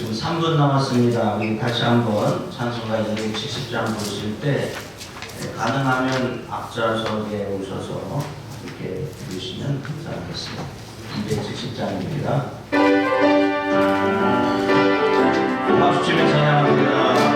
지금 3분 남았습니다. 우리 다시 한번 찬송가 270장 부르실 때 가능하면 앞좌석에 오셔서 이렇게 부르시면 감사하겠습니다. 270장입니다. 박수 치며 찬양합니다.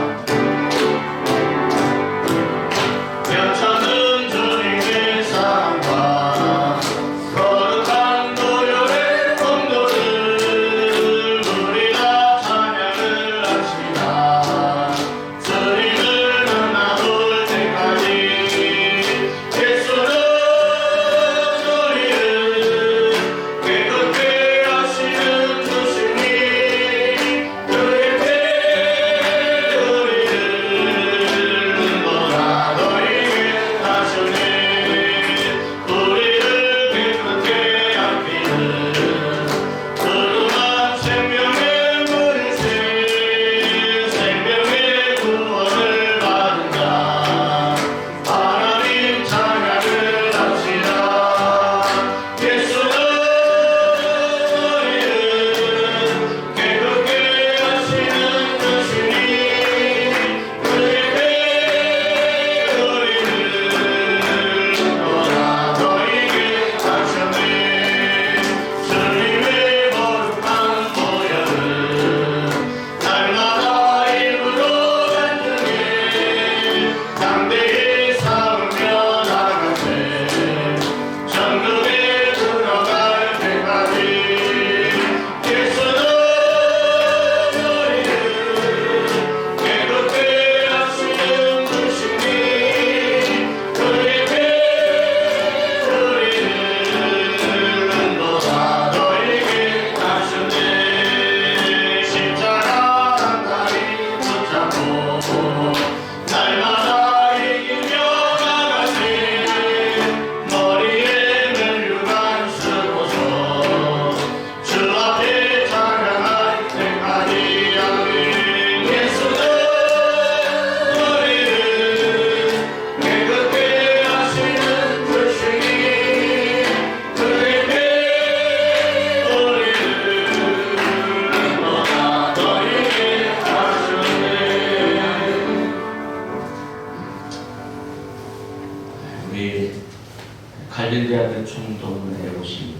갈릴리아대 총동문에 오신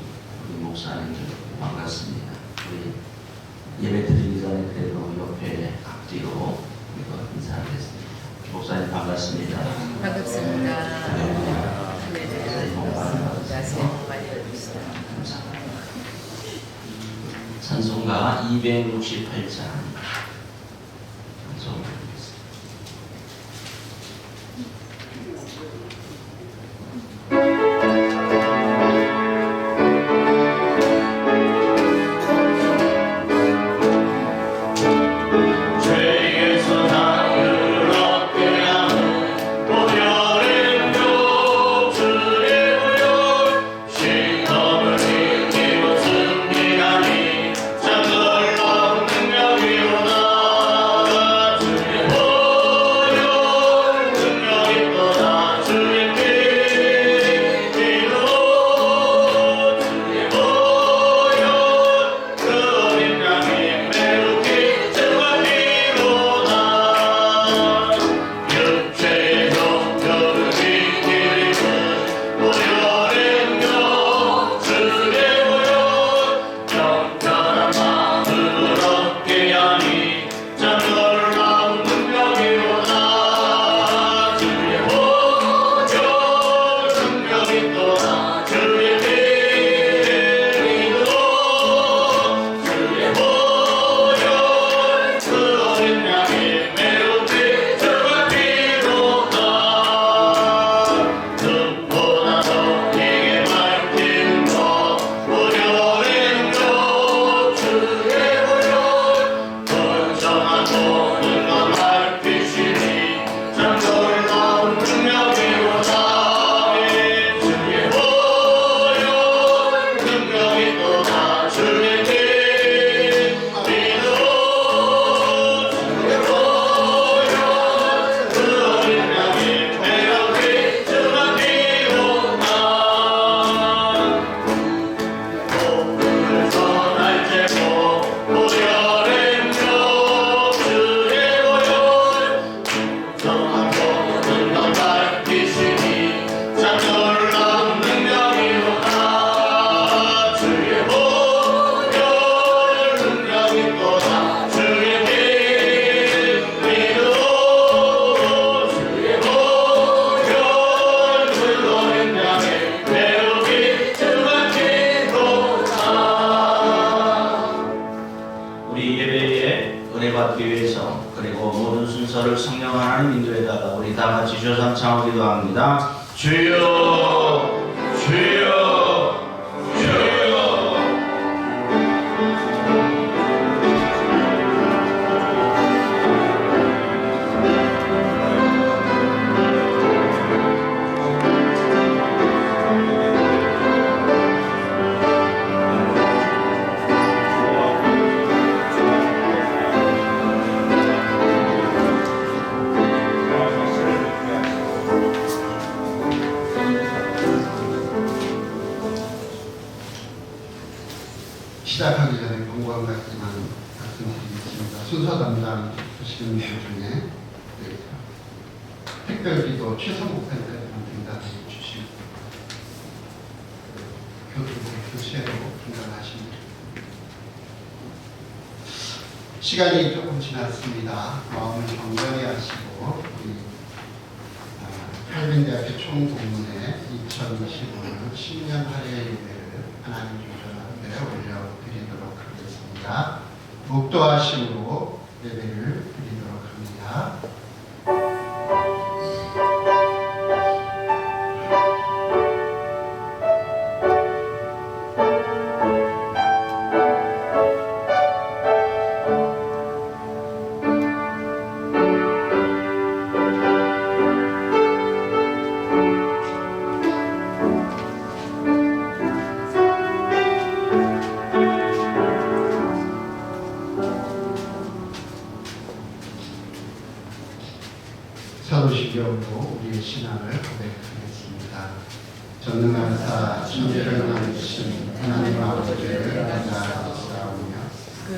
우리 목사님들 반갑습니다. 우리 예배 드리기 전에 그래도 옆에 앞뒤로 우리가 인사하겠습니다. 목사님 반갑습니다. 반갑습니다. 찬송가 268장 찬송하겠습니다. 나 함께 은혜 받기 위해서 그리고 모든 순서를 성령 하나님 인도에다가 우리 다 같이 주여 삼창하기도 합니다. 주여 주여 주여. 시작하기 전에 경고한 같지만 말씀드리겠습니다. 순서 담당 하시는 분들 중에 특별기도 최선목 팬들만 등단해 주시고 교체로 등단하십니다. 시간이 조금 지났습니다. 마음을 정전히 하시고 우리 할빈대학교 총동문회 2025년 신년 할례 예배를 하나님 주셔서 올려드리도록 하겠습니다. 묵도하심으로 예배를 드리도록 합니다. 서도시경으로 우리의 신앙을 고백하겠습니다. 전능하사 천지를 만드신 하나님 아버지를 감사하옵나며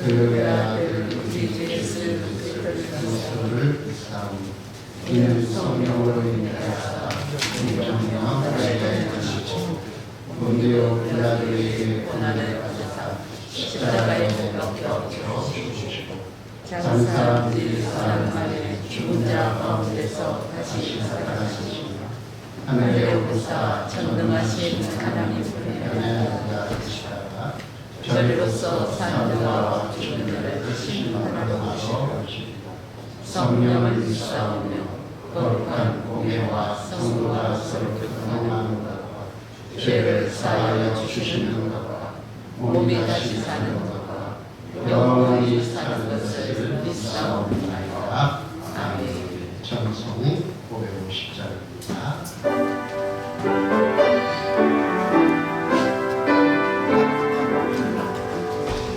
그의 아들 우리 예수 그리스도를 믿사오니 이는 성령으로 인하여서 공정령 나라에 가시고 본디오 빌라도에게 고난을 받으사 십자가에 못 박혀 죽으시고 장사들이 사는 날에 죽은 자 가운데서 다시 살아나시며 하늘에 오르사 전능하신 하나님을 연애하여 계시다가 저리로서 사는 자와 죽은 자를 대신 하나님으로 오시리라. 성령을 믿사오며 거룩한 공예와 성도가 서로 교통하는 것과 죄를 사하여 주시는 것과 몸이 다시 사는 것과 영원히 사는 것을 믿사옵나이다. 아멘. 찬송 550장입니다.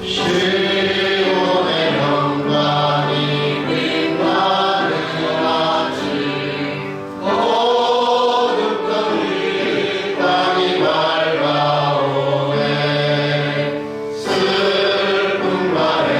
시온의 영광이 빛나는 아침 어둡던 이 땅이 밝아오네 슬픔 말에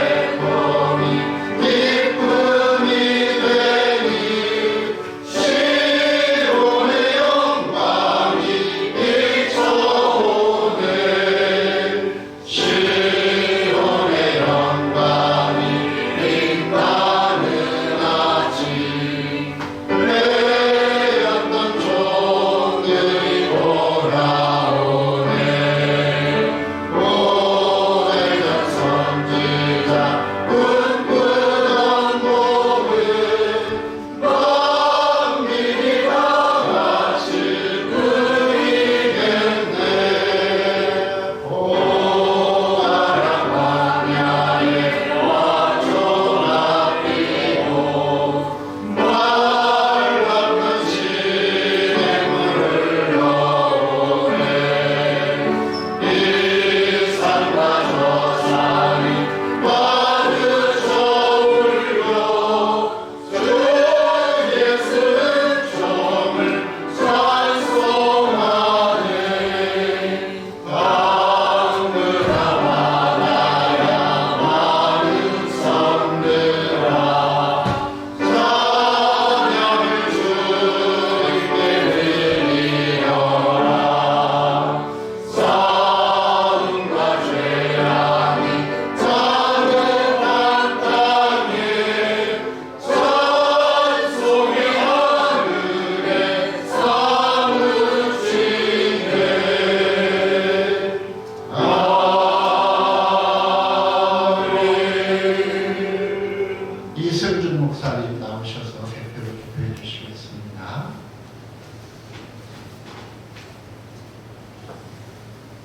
목사님 나오셔서 대표로 기도해 주시겠습니다.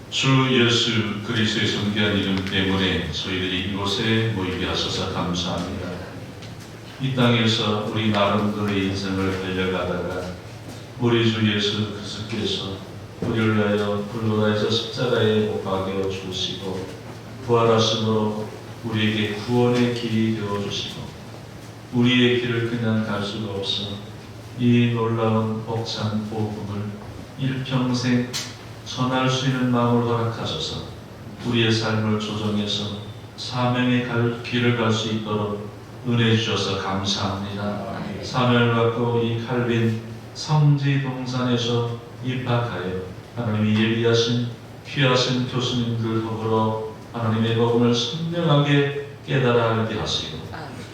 주 예수 그리스도의 존귀한 이름 때문에 저희들이 이곳에 모이게 하셔서 감사합니다. 이 땅에서 우리 나름대로의 인생을 달려가다가 우리 주 예수 그리스도께서 우리를 위하여 불로다에서 십자가에 못 박여 주시고 부활하심으로 우리에게 구원의 길이 되어 주시고 우리의 길을 그냥 갈 수가 없어 이 놀라운 벅찬 복음을 일평생 전할 수 있는 마음을 허락하셔서 우리의 삶을 조정해서 사명의 길을 갈 수 있도록 은혜 주셔서 감사합니다. 사명을 받고 이 칼빈 성지 동산에서 입학하여 하나님이 예비하신 귀하신 교수님들 더불어 하나님의 복음을 선명하게 깨달아 알게 하시고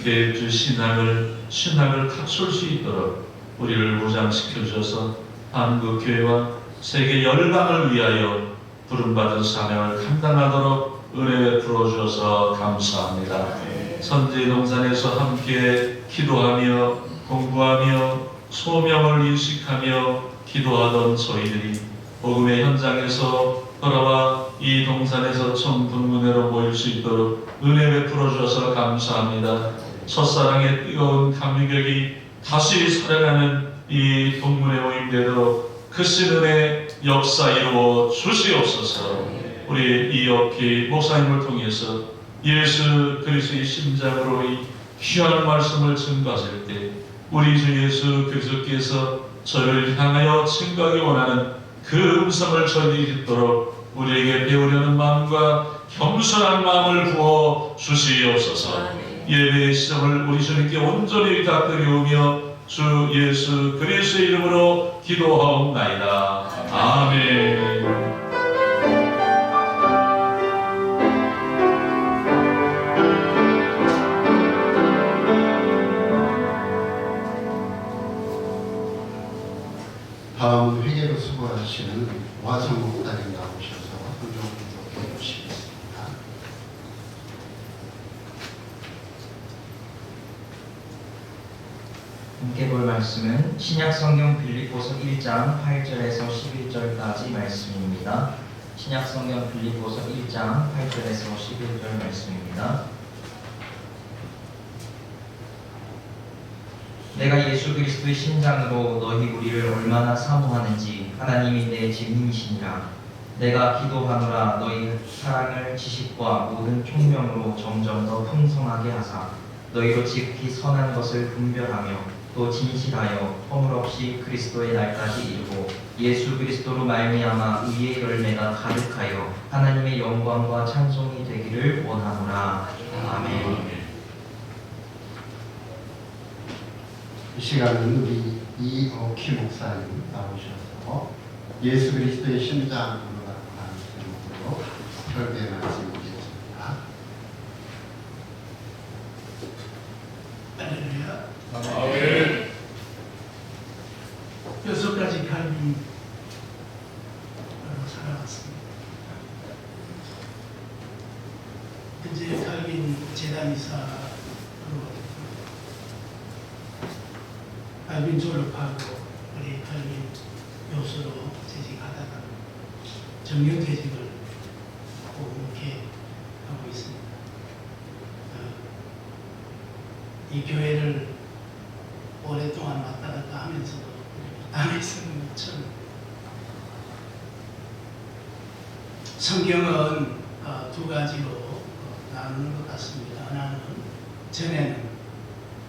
그 신학을 갖출 수 있도록 우리를 무장시켜 주셔서 한국교회와 세계 열방을 위하여 부름받은 사명을 감당하도록 은혜 베풀어 주셔서 감사합니다. 선지동산에서 함께 기도하며 공부하며 소명을 인식하며 기도하던 저희들이 복음의 현장에서 돌아와 이 동산에서 청동문회로 모일 수 있도록 은혜 베풀어 주셔서 감사합니다. 첫사랑의 뜨거운 감격이 다시 살아나는 이 동문회 모임되도록 크신 은혜 역사 이루어 주시옵소서. 우리 이옥희 목사님을 통해서 예수 그리스도의 심장으로 이 귀한 말씀을 증거하실 때 우리 주 예수 그리스도께서 저를 향하여 증거하기 원하는 그 음성을 저희들이 듣도록 우리에게 배우려는 마음과 겸손한 마음을 부어 주시옵소서. 예배의 시작을 우리 주님께 온전히 부탁드리오며 주 예수 그리스도의 이름으로 기도하옵나이다. 아멘. 다음 회계로 수고하시는 와성 목사님 나오셔서 성경 기도해 주시겠습니다. 함께 볼 말씀은 신약성경 빌립보서 1장 8절에서 11절까지 말씀입니다. 신약성경 빌립보서 1장 8절에서 11절 말씀입니다. 내가 예수 그리스도의 심장으로 너희 우리를 얼마나 사모하는지 하나님이 내 증인이시니라. 내가 기도하노라 너희 사랑을 지식과 모든 총명으로 점점 더 풍성하게 하사 너희로 지극히 선한 것을 분별하며 또 진실하여 허물없이 그리스도의 날까지 이르고 예수 그리스도로 말미암아 의의 열매가 가득하여 하나님의 영광과 찬송이 되기를 원하노라. 아멘. 이 시간은 우리 이옥희 목사님 나오셔서 예수 그리스도의 심장으로 하는 제목으로 설교 말씀드리겠습니다. 할렐루야. 아멘. 6가지 갈비로 살아왔습니다. 현재 갈빈 재단이사로 갈빈 졸업하고 우리 갈빈 교수로 재직하다가 정년퇴직을 이렇게 하고 있습니다. 이 교회를 오랫동안 왔다 갔다 하면서도 땅에서는 처음. 성경은 두 가지로 나누는 것 같습니다. 하나는 전에는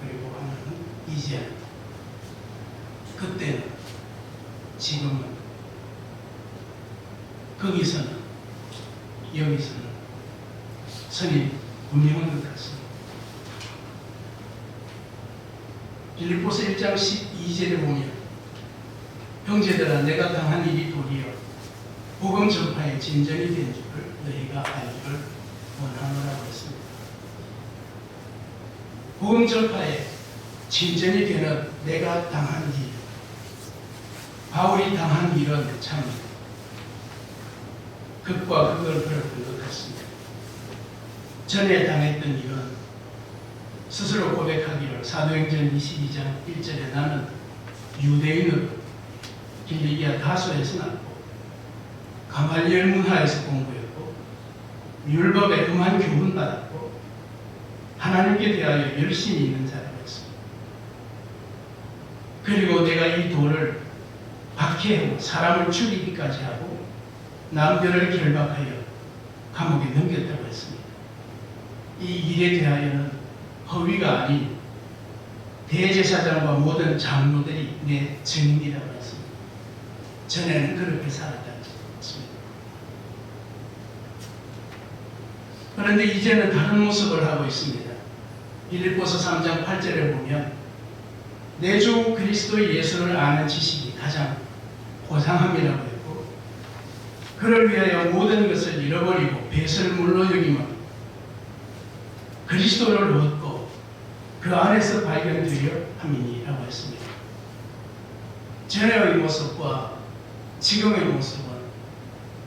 그리고 하나는 이제는. 그때는, 지금은, 거기서는, 여기서는 선이 분명한 것 같습니다. 빌립보서 1장 12절에 보면 형제들아 내가 당한 일이 도리어 복음 전파에 진전이 된 줄을 너희가 알기를 원하노라고 했습니다. 복음 전파에 진전이 되는 내가 당한 일, 바울이 당한 일은 참 극과 극을 벌였던 것 같습니다. 전에 당했던 일은 스스로 고백하기를 사도행전 22장 1절에 나는 유대인으로 길리기아 다소에서 났고 가말리엘 문화에서 공부했고 율법에 음한 교훈 받았고 하나님께 대하여 열심히 있는 자라고 했습니다. 그리고 내가 이 돌을 박해하고 사람을 죽이기까지 하고 남들을 결박하여 감옥에 넘겼다고 했습니다. 이 일에 대하여는 허위가 아닌 대제사장과 모든 장로들이 내 증인이라고 했습니다. 전에는 그렇게 살았다고 했습니다. 그런데 이제는 다른 모습을 하고 있습니다. 빌립보서 3장 8절에 보면 내 주 그리스도 예수를 아는 지식이 가장 고상함이라고 했고 그를 위하여 모든 것을 잃어버리고 배설물로 여김은 그리스도를 얻고 그 안에서 발견되려 함이니라고 했습니다. 전의 모습과 지금의 모습은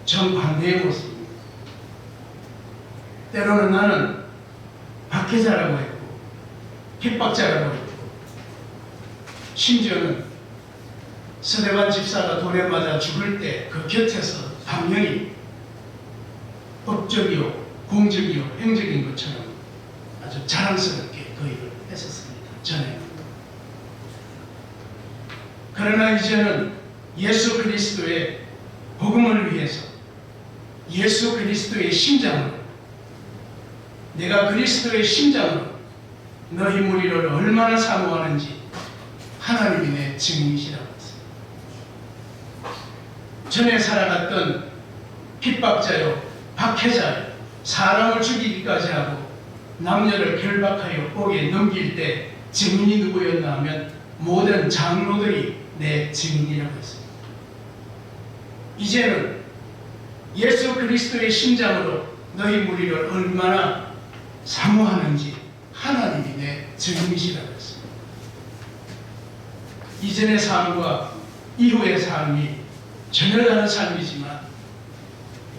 정반대의 모습입니다. 때로는 나는 박해자라고 했고 핍박자라고 했고 심지어는 스데반 집사가 돌에 맞아 죽을 때 그 곁에서 당연히 법적이요 공적이요 행적인 것처럼 아주 자랑스럽게 그 일을 했었습니다. 전에. 그러나 이제는 예수 그리스도의 복음을 위해서 예수 그리스도의 심장으로 내가 그리스도의 심장으로 너희 무리를 얼마나 사모하는지 하나님이 내 증인이시라고 했습니다. 전에 살아갔던 핍박자요 박해자요 사람을 죽이기까지 하고 남녀를 결박하여 옥에 넘길 때 증인이 누구였나 하면 모든 장로들이 내 증인이라고 했습니다. 이제는 예수 그리스도의 심장으로 너희 무리를 얼마나 사모하는지 하나님이 내 증인이시라고 했습니다. 이전의 삶과 이후의 삶이 전혀 다른 삶이지만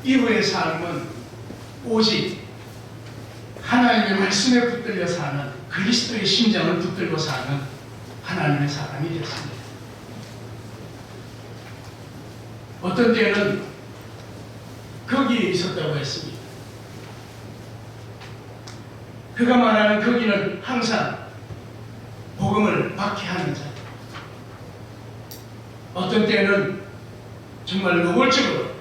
이후의 삶은 오직 하나님의 말씀에 붙들려 사는 그리스도의 심장을 붙들고 사는 하나님의 사람이 됐습니다. 어떤 때는 거기에 있었다고 했습니다. 그가 말하는 거기는 항상 복음을 박해하는 자. 어떤 때는 정말 노골적으로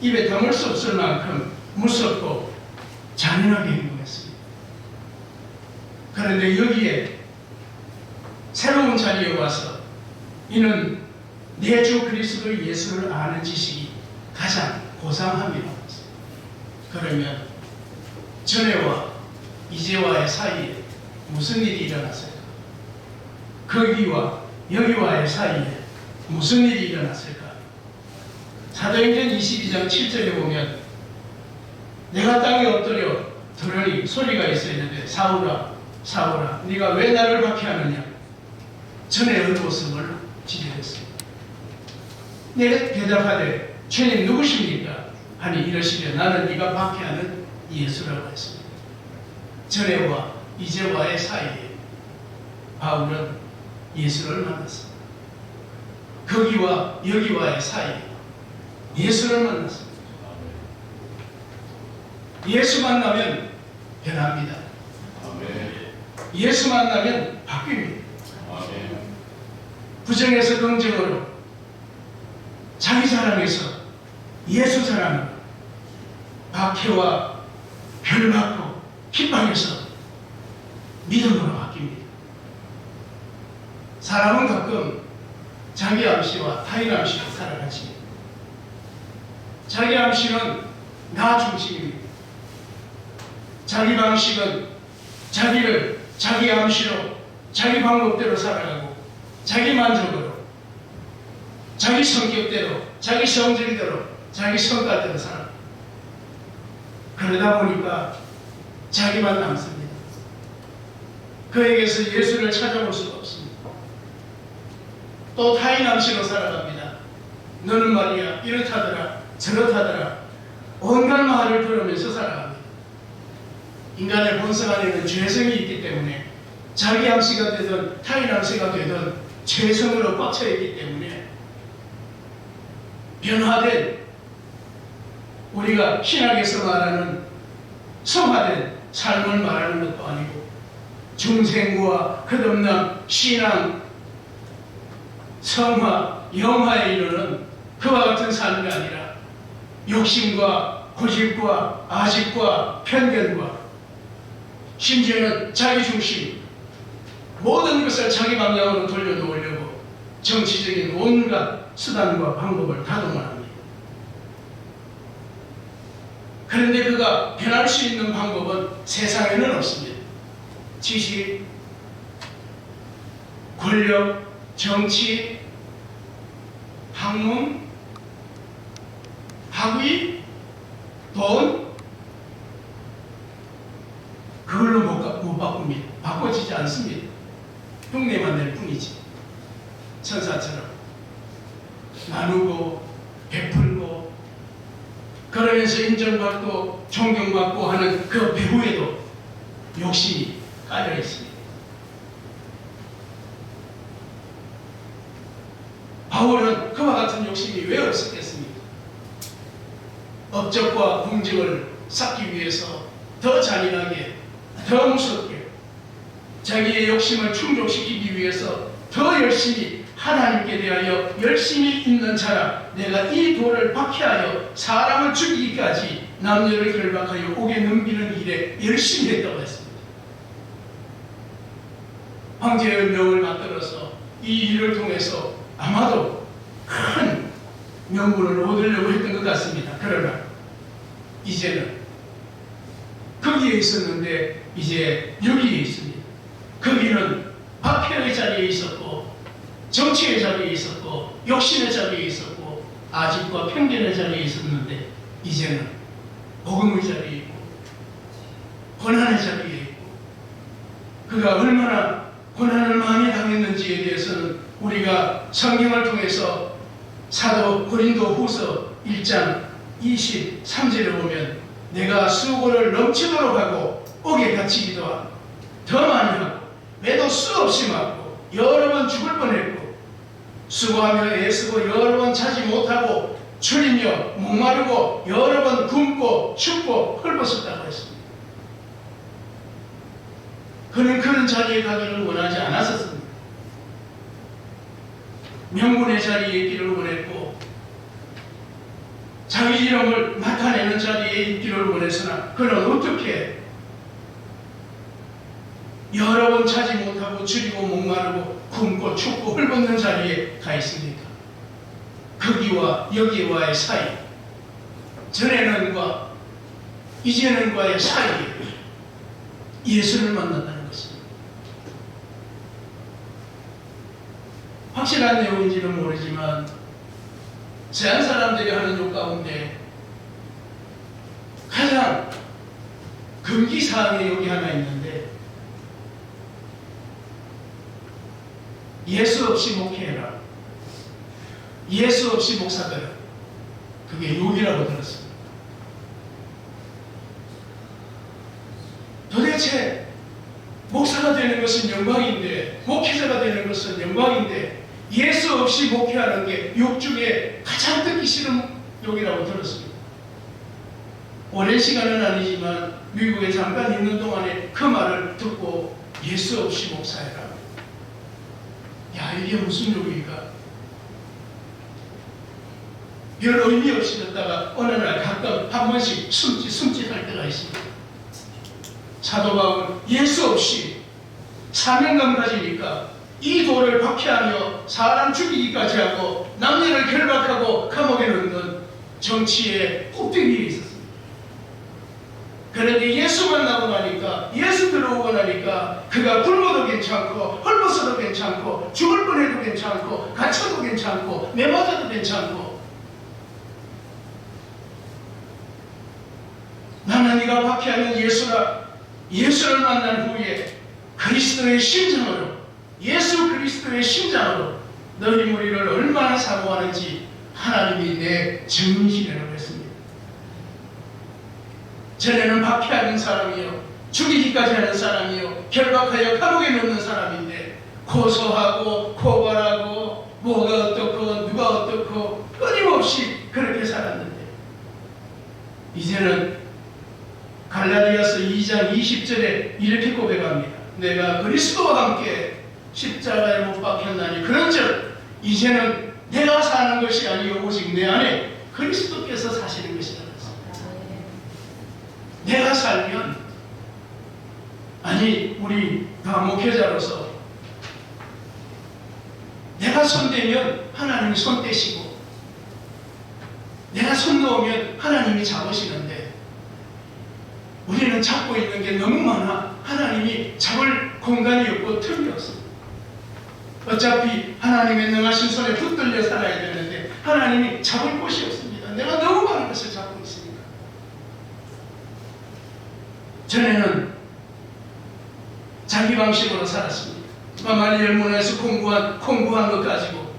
입에 담을 수 없을 만큼 무섭고 잔인하게 행동했습니다. 그런데 여기에 새로운 자리에 와서 이는 내 주 그리스도 예수를 아는 지식이 가장 고상함이라고 했습니다. 그러면 전에와 이제와의 사이에 무슨 일이 일어났을까? 거기와 여기와의 사이에 무슨 일이 일어났을까? 사도행전 22장 7절에 보면 내가 땅에 엎드려 들으니 소리가 있었는데 사울아 사울아 네가 왜 나를 박해하느냐? 전의 모습을 지적했습니다. 내가 대답하되 주님 누구십니까? 하니 이러시되 나는 네가 박해하는 예수라고 했습니다. 전에와 이제와의 사이에 바울은 예수를 만났습니다. 거기와 여기와의 사이에 예수를 만났습니다. 예수 만나면 변합니다. 예수 만나면 바뀝니다. 부정에서 긍정으로 자기 사랑에서 예수 사랑으로 박해와 별받고 핍박에서 믿음으로 바뀝니다. 사람은 가끔 자기 암시와 타인 암시로 살아가지. 자기 암시는 나 중심입니다. 자기 방식은 자기를 자기 암시로 자기 방법대로 살아가고 자기 만족으로 자기 성격대로 자기 성질대로 자기 성깔대로 살아갑니다. 그러다 보니까 자기만 남습니다. 그에게서 예수를 찾아볼 수가 없습니다. 또 타인 암시로 살아갑니다. 너는 말이야 이렇다더라 저렇다더라 온갖 말을 들으면서 살아갑니다. 인간의 본성 안에는 죄성이 있기 때문에 자기 암시가 되든 타인 암시가 되든 죄성으로 꽉 차 있기 때문에 변화된, 우리가 신학에서 말하는 성화된 삶을 말하는 것도 아니고 중생과 끝없는 신앙, 성화, 영화에 이르는 그와 같은 삶이 아니라 욕심과 고집과 아집과 편견과 심지어는 자기중심, 모든 것을 자기 방향으로 돌려놓으려고 정치적인 온갖 수단과 방법을 가동을 합니다. 그런데 그가 변할 수 있는 방법은 세상에는 없습니다. 지식, 권력, 정치, 학문, 학위, 돈, 그걸로 못 바꿉니다. 바꿔지지 않습니다. 흉내만 낼 뿐이지. 천사처럼 나누고 베풀고 그러면서 인정받고 존경받고 하는 그 배후에도 욕심이 깔려 있습니다. 바울은 그와 같은 욕심이 왜 없었겠습니까? 업적과 공직을 쌓기 위해서 더 잔인하게, 더 무섭게 자기의 욕심을 충족시키기 위해서 더 열심히 하나님께 대하여 열심히 있는 자라 내가 이 돌을 박해하여 사람을 죽이기까지 남녀를 결박하여 옥에 넘기는 일에 열심히 했다고 했습니다. 황제의 명을 받들어서 이 일을 통해서 아마도 큰 명분을 얻으려고 했던 것 같습니다. 그러나 이제는 거기에 있었는데 이제 여기에 있습니다. 거기는 박해의 자리에 있었고 정치의 자리에 있었고 욕심의 자리에 있었고 아집과 편견의 자리에 있었는데 이제는 복음의 자리에 있고 고난의 자리에 있고 그가 얼마나 고난을 많이 당했는지에 대해서는 우리가 성경을 통해서 사도 고린도 후서 1장 23절에 보면 내가 수고를 넘치도록 하고 옥에 갇히기도 하고 더 많이 하고 매도 수없이 맞고 여러 번 죽을 뻔했고 수고하며 애쓰고 여러 번 차지 못하고 줄이며 목마르고 여러 번 굶고 춥고 헐벗었다고 했습니다. 그는 그런 자리에 가기를 원하지 않았었습니다. 명분의 자리에 있기를 원했고 자기 이름을 나타내는 자리에 있기를 원했으나 그는 어떻게 여러 번 차지 못하고 줄이고 목마르고 굶고 춥고 헐벗는 자리에 가 있습니까? 거기와 여기와의 사이, 전에는과 이제는과의 사이에 예수를 만났다는 것입니다. 확실한 내용인지는 모르지만 서양 사람들이 하는 욕 가운데 가장 금기사항의 욕이 하나 있는데 예수 없이 목회해라, 예수 없이 목사되라, 그게 욕이라고 들었습니다. 도대체 목사가 되는 것은 영광인데 목회자가 되는 것은 영광인데 예수 없이 목회하는 게 욕 중에 가장 듣기 싫은 욕이라고 들었습니다. 오랜 시간은 아니지만 미국에 잠깐 있는 동안에 그 말을 듣고 예수 없이 목사해라. 야, 이게 무슨 욕일까? 별 의미 없이 듣다가 어느 날 가끔 한 번씩 숨짓할 때가 있습니다. 사도 바울은 예수 없이 사명감 가지니까 이 돌을 박해하며 사람 죽이기까지 하고 남녀를 결박하고 감옥에 넣는 정치의 꼭대기에 있었습니다. 그런데 예수 만나고 나니까, 예수 들어오고 나니까 그가 굶어도 괜찮고 헐벗어도 괜찮고 죽을 뻔해도 괜찮고 갇혀도 괜찮고 매맞아도 괜찮고 나는 네가 박해하는 예수라, 예수를 만난 후에 그리스도의 심장으로, 예수 그리스도의 심장으로 너희 무리를 얼마나 사모하는지 하나님이 내 증인이라고 했습니다. 전에는 박해하는 사람이요, 죽이기까지 하는 사람이요 결박하여 감옥에 넣는 사람인데 고소하고 고발하고 뭐가 어떻고 누가 어떻고 끊임없이 그렇게 살았는데 이제는 갈라디아서 2장 20절에 이렇게 고백합니다. 내가 그리스도와 함께 십자가에 못 박혔나니 그런즉 이제는 내가 사는 것이 아니요 오직 내 안에 그리스도께서 사시는 것이다. 내가 살면 아니 우리 목회자로서 내가 손대면 하나님이 손대시고 내가 손 놓으면 하나님이 잡으시는데 우리는 잡고 있는 게 너무 많아 하나님이 잡을 공간이 없고 틈이 없습니다. 어차피 하나님의 능하신 손에 붙들려 살아야 되는데 하나님이 잡을 곳이 없습니다. 내가 너무 많은 것을 잡고 있으니까. 전에는 자기 방식으로 살았습니다. 마말리엘 문화에서 공부한 것 가지고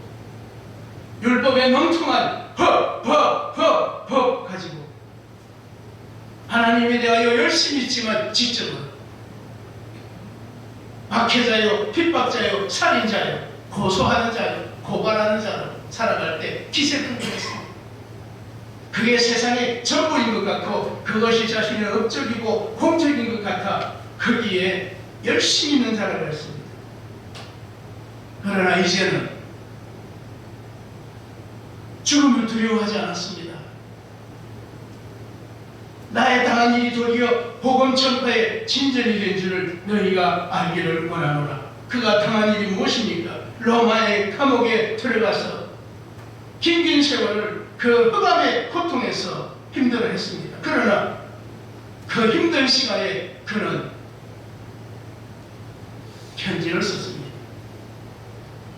율법에 멍청한 법 가지고 하나님에 대하여 열심히 있지만 지적으로 박해자요, 핍박자요, 살인자요, 고소하는 자요, 고발하는 자로 살아갈 때 기세등등했습니다. 그게 세상의 전부인 것 같고 그것이 자신의 업적이고 공적인 것 같아 거기에 열심히 있는 자라고 했습니다. 그러나 이제는 죽음을 두려워하지 않았습니다. 나의 당한 일이 도리어 복음 전파의 진전이 된 줄을 너희가 알기를 원하노라. 그가 당한 일이 무엇입니까? 로마의 감옥에 들어가서 긴 세월을 그 흑암의 고통에서 힘들어했습니다. 그러나 그 힘든 시간에 그는 편지를 썼습니다.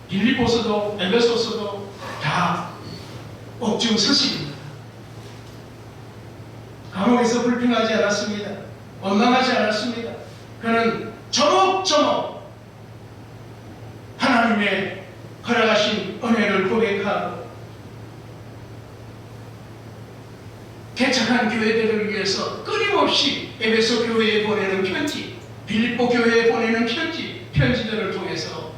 빌립보서도 에베소서도 다 옥중 서식입니다. 감옥에서 불평하지 않았습니다. 원망하지 않았습니다. 그는 조목조목 하나님의 허락하신 은혜를 고백하고 개척한 교회들을 위해서 끊임없이 에베소 교회에 보내는 편지, 빌립보 교회에 보내는 편지들을 통해서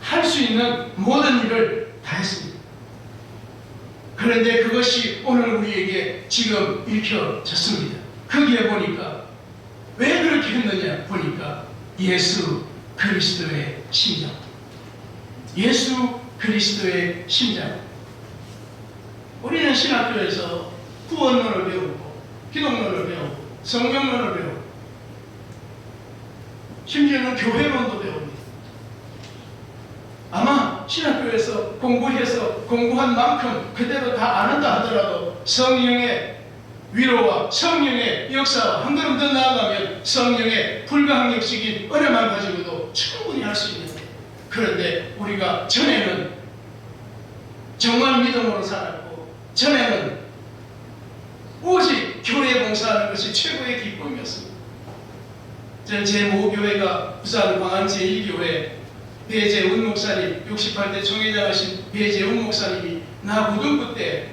할 수 있는 모든 일을 다 했습니다. 그런데 그것이 오늘 우리에게 지금 읽혀졌습니다. 거기에 보니까 왜 그렇게 했느냐 보니까 예수 그리스도의 심장, 예수 그리스도의 심장. 우리는 신학교에서 구원론을 배우고 기독론을 배우고 성경론을 배우고 심지어는 교회론도 배웁니다. 아마 신학교에서 공부한 만큼 그대로 다 아는다 하더라도 성령의 위로와 성령의 역사와 한 걸음 더 나아가면 성령의 불가항력적인 은혜만 가지고도 충분히 할 수 있는데, 그런데 우리가 전에는 정말 믿음으로 살았고 전에는 오직 교회 봉사하는 것이 최고의 기쁨이었습니다. 저는 제 모교회가 부산 광안 제1교회 배재훈 목사님, 68대 총회장하신 배재훈 목사님이 나 고등부 때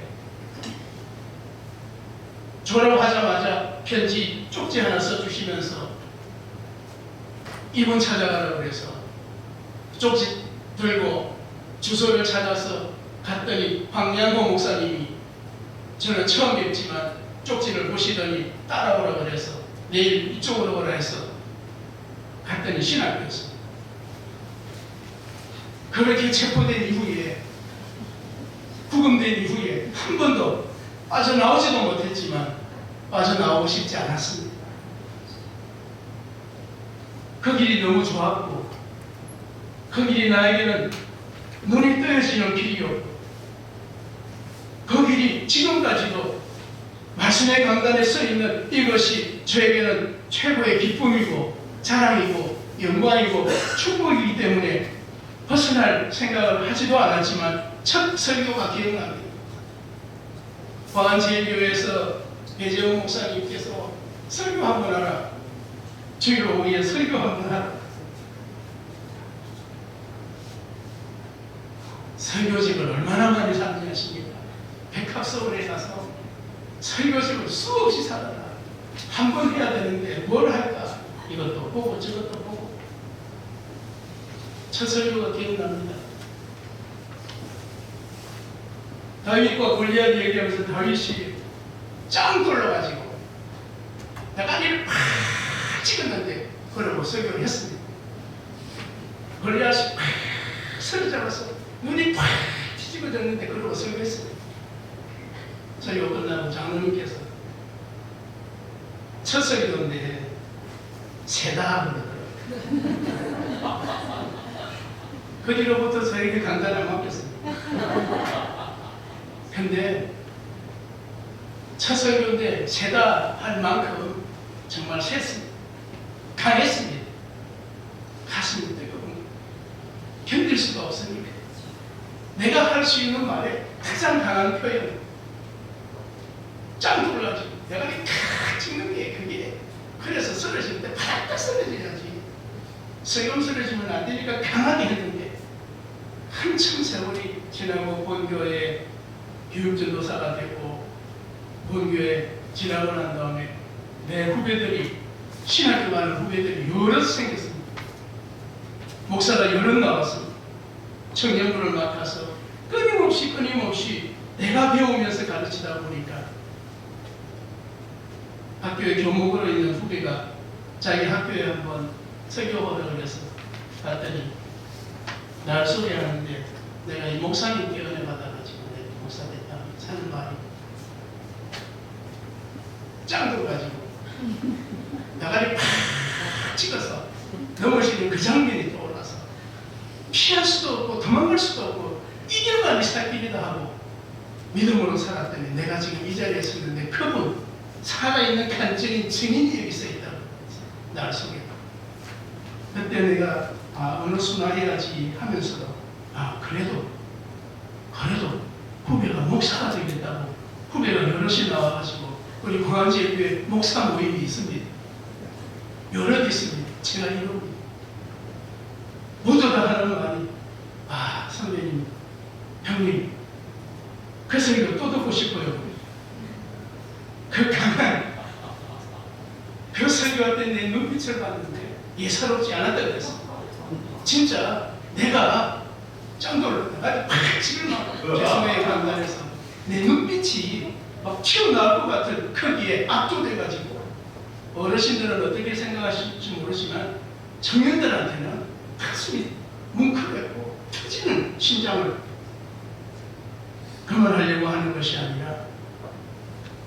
졸업하자마자 편지 쪽지 하나 써주시면서 이분 찾아가라고 해서 쪽지 들고 주소를 찾아서 갔더니 황양호 목사님이 저는 처음 뵙지만 쪽지를 보시더니 따라오라고 그래서 내일 이쪽으로 오라 해서 갔더니 신학교였습니다. 그렇게 체포된 이후에 구금된 이후에 한 번도 빠져나오지도 못했지만 빠져나오고 싶지 않았습니다. 그 길이 너무 좋았고 그 길이 나에게는 눈이 떠여지는 길이었고 그 길이 지금까지도 말씀의 강단에 써있는 이것이 저에게는 최고의 기쁨이고 자랑이고 영광이고 축복이기 때문에 벗어날 생각을 하지도 않았지만 첫 설교가 기억납니다. 광안제일교회에서 배재훈 목사님께서 설교 한번 하라, 주일로 위해 설교 한번 하라. 설교직을 얼마나 많이 살았냐 하십니까? 백합서울에 가서 설교직을 수없이 살아라. 한 번 해야 되는데 뭘 할까 이것도 보고 저것도 보고 첫 설교가 기억납니다. 다윗과 골리앗 얘기하면서 다윗이 짱 돌려가지고 대가리를 팍 찍었는데 그러고 설교를 했습니다. 골리앗이 팍 쓰러져서 눈이 팍 뒤집어졌는데 그러고 설교했습니다. 설교 끝나고 장로님께서 첫 설교인데 세다 그러더라고요. 그 뒤로부터 저에게 간단히 맡겼습니다. 근데 첫 설교인데 세다 할 만큼 정말 셌습니다. 강했습니다. 가슴이 뜨거운 견딜 수가 없으니까 내가 할 수 있는 말에 가장 강한 표현 짱 돌라가지고 내가 탁 찍는 게 그게 그래서 쓰러질 때 바닥 쓰러져야지 슬금 쓰러지면 안 되니까 강하게 했는데 한참 세월이 지나고 본교에 교육전도사가 되고 본교에 지나고 난 다음에 내 후배들이 신학교 가는 후배들이 여럿 생겼습니다. 목사가 여럿 나왔습니다. 청년부를 맡아서 끊임없이 내가 배우면서 가르치다 보니까 학교에 교목으로 있는 후배가 자기 학교에 한번 설교하라고 그래서 갔더니 날 소개하는데 내가 이 목사님께 은혜 받아가지고 내가 목사 됐다 하는 말이 짱도 가지고 나가리 팍 찍어서 넘어지는 그 장면이 떠올라서 피할 수도 없고 도망갈 수도 없고 이겨가는 살길이다 하고 믿음으로 살았더니 내가 지금 이 자리에 서 있는데 그분 살아있는 간증인 증인이 여기 서 있다고 날 소개하고 그때 내가 어느 순화해야지 하면서도 그래도 후배가 목사가 되겠다고 후배가 여럿이 나와가지고 우리 공항제일교회 목사 모임이 있습니다. 여럿 있습니다. 제가 이룹니다. 모두 다 하는 말이 선배님 형님 그 설교 또 듣고 싶어요. 그 강한 그 설교할 때 내 눈빛을 봤는데 예사롭지 않았다 그랬어. 진짜 내가 짱돌로 지금 죄송해요 강단에서 내 눈빛이 막 튀어나올 것 같은 크기에 압도돼가지고 어르신들은 어떻게 생각하실지 모르지만 청년들한테는 가슴이 뭉클했고 터지는 심장을 그만하려고 하는 것이 아니라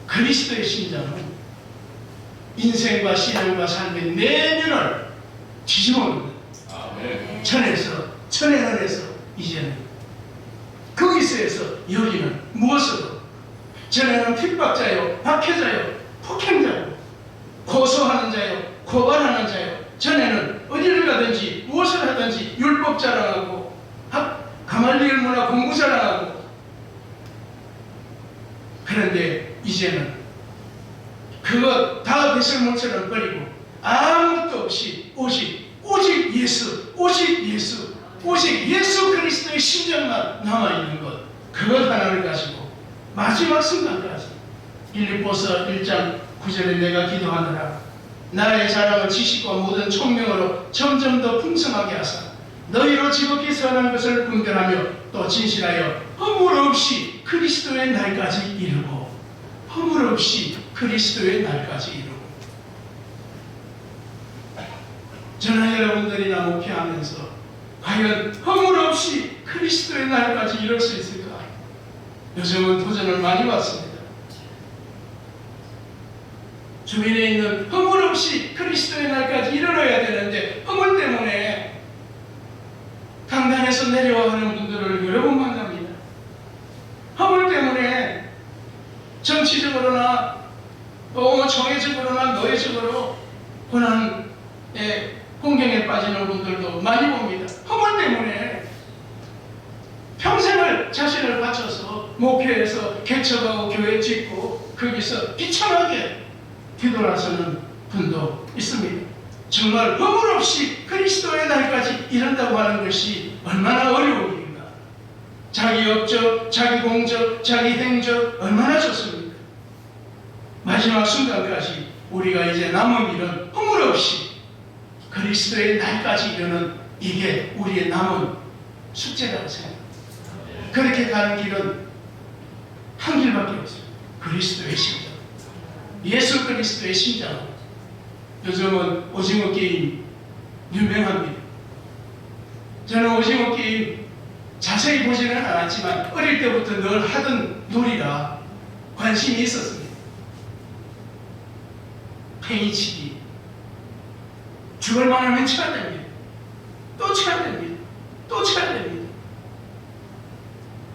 그리스도의 심장은 인생과 신앙과 삶의 내면을 뒤집어놓는 천에서 이제는 거기서에서 여기는 무엇으로 전에는 핍박자요 박해자요 폭행자요 고소하는 자요 고발하는 자요 전에는 어디를 가든지 무엇을 하든지 율법 자랑하고 가말리엘 문화 공부 자랑하고 그런데 이제는 그것 다 배설물처럼 버리고 아무것도 없이 오직 예수 그리스도의 심장만 남아있는 것 그것 하나를 가지고 마지막 순간까지 빌립보서 1장 9절에 내가 기도하느라 나의 자랑을 지식과 모든 총명으로 점점 더 풍성하게 하사 너희로 지극히 선한 것을 분별하며 또 진실하여 허물 없이 그리스도의 날까지 이르고 허물 없이 그리스도의 날까지 이루고 저는 여러분들이나 목회하면서 과연 허물 없이 그리스도의 날까지 이룰 수 있을까? 요즘은 도전을 많이 받습니다. 주변에 있는 허물 없이 그리스도의 날까지 이르러야 되는데 허물 때문에 강단에서 내려와 하는 분들을 여러 번 만납니다. 허물 때문에 정치적으로나 또 정회적으로나 노예적으로 고난의 공경에 빠지는 분들도 많이 봅니다. 허물 때문에 평생을 자신을 바쳐서 목회에서 개척하고 교회 짓고 거기서 비참하게 뒤돌아서는 분도 있습니다. 정말 허물 없이 그리스도의 날까지 이른다고 하는 것이 얼마나 어려운 일인가. 자기 업적, 자기 공적, 자기 행적 얼마나 좋습니까? 마지막 순간까지 우리가 이제 남은 일은 허물 없이 그리스도의 날까지 이르는 이게 우리의 남은 숙제라고 생각합니다. 그렇게 가는 길은 한 길밖에 없어요. 그리스도의 심장. 예수 그리스도의 심장. 요즘은 오징어 게임 유명합니다. 저는 오징어 게임 자세히 보지는 않았지만 어릴 때부터 늘 하던 놀이라 관심이 있었습니다. 팽이치기. 죽을 만하면 쳐야 됩니다. 또 쳐야 됩니다. 또 쳐야 됩니다.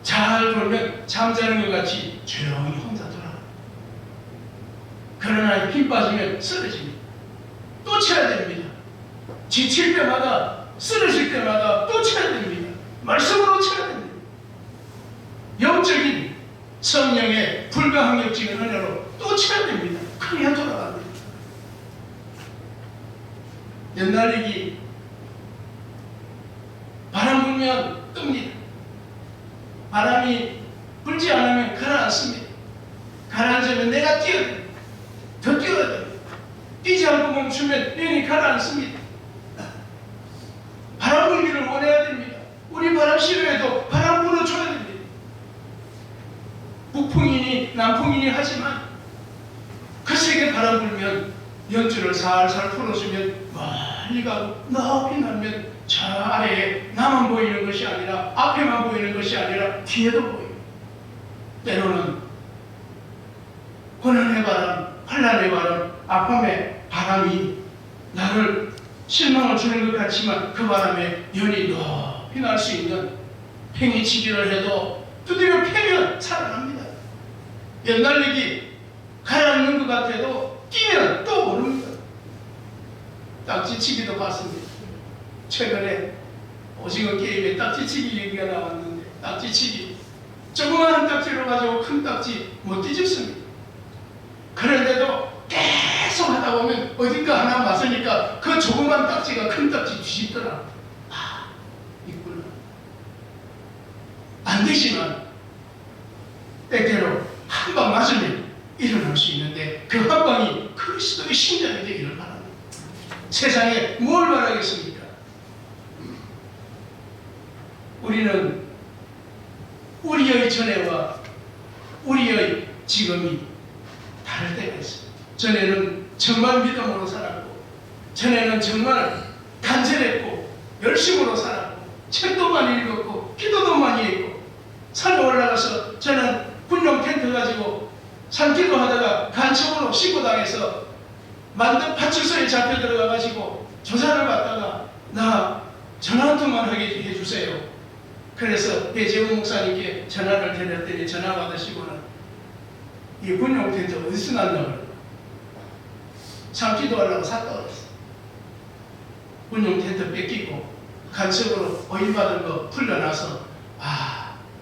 잘 돌면 잠자는 것 같이 조용히 혼자 돌아가. 그러나 힘 빠지면 쓰러집니다. 또 쳐야 됩니다. 지칠 때마다, 쓰러질 때마다 또 쳐야 됩니다. 말씀으로 쳐야 됩니다. 영적인 성령의 불가항력적인 은혜로 또 쳐야 됩니다. 그래야 돌아갑니다. 연날리기 바람 불면 뜹니다. 바람이 불지 않으면 가라앉습니다. 가라앉으면 내가 뛰어야 됩니다. 더 뛰어야 됩니다. 뛰지 않고 멈추면 영이 가라앉습니다. 바람 불기를 원해야 됩니다. 우리 바람 싫어해도 바람 불어줘야 됩니다. 북풍이니 남풍이니 하지만 그 세게 바람 불면 연주를 살살 풀어주면 멀리 가고 높이 날면 저 아래에 나만 보이는 것이 아니라 앞에만 보이는 것이 아니라 뒤에도 보여요. 때로는 고난의 바람, 환난의 바람, 아픔의 바람이 나를 실망을 주는 것 같지만 그 바람에 연이 높이 날 수 있는 팽이치기를 해도 두드려 패면 살아납니다. 연날리기 가라앉는 것 같아도 뛰면 또 오릅니다. 딱지치기도 봤습니다. 최근에 오징어 게임에 딱지치기 얘기가 나왔는데 딱지치기 조그마한 딱지로 가지고 큰 딱지 못 뒤집습니다. 그런데도 계속 하다 보면 어딘가 하나 맞으니까 그 조그만 딱지가 큰 딱지 뒤집더라. 아, 있구나. 안 되지만 때때로 한 방 맞으면 일어날 수 있는데 그 한 방이 그리스도의 심장이 되기를 바랍니다. 세상에 뭘 바라겠습니까? 우리는 우리의 전에와 우리의 지금이 다를 때가 있어요. 전에는 정말 믿음으로 살았고, 전에는 정말 간절했고, 열심으로 살았고, 책도 많이 읽었고, 기도도 많이 했고, 산에 올라가서 저는 군용 텐트 가지고 산기도 하다가 간첩으로 신고당해서 만든 파출소에 잡혀 들어가가지고 조사를 받다가 나 전화 한 통만 하게 해주세요. 그래서 배재훈 목사님께 전화를 드렸더니 전화 받으시고는 이 군용 텐트 어디서 났냐고 산기도 하려고 샀다 그랬어. 군용 텐트 뺏기고 간첩으로 오인받은 거 풀려나서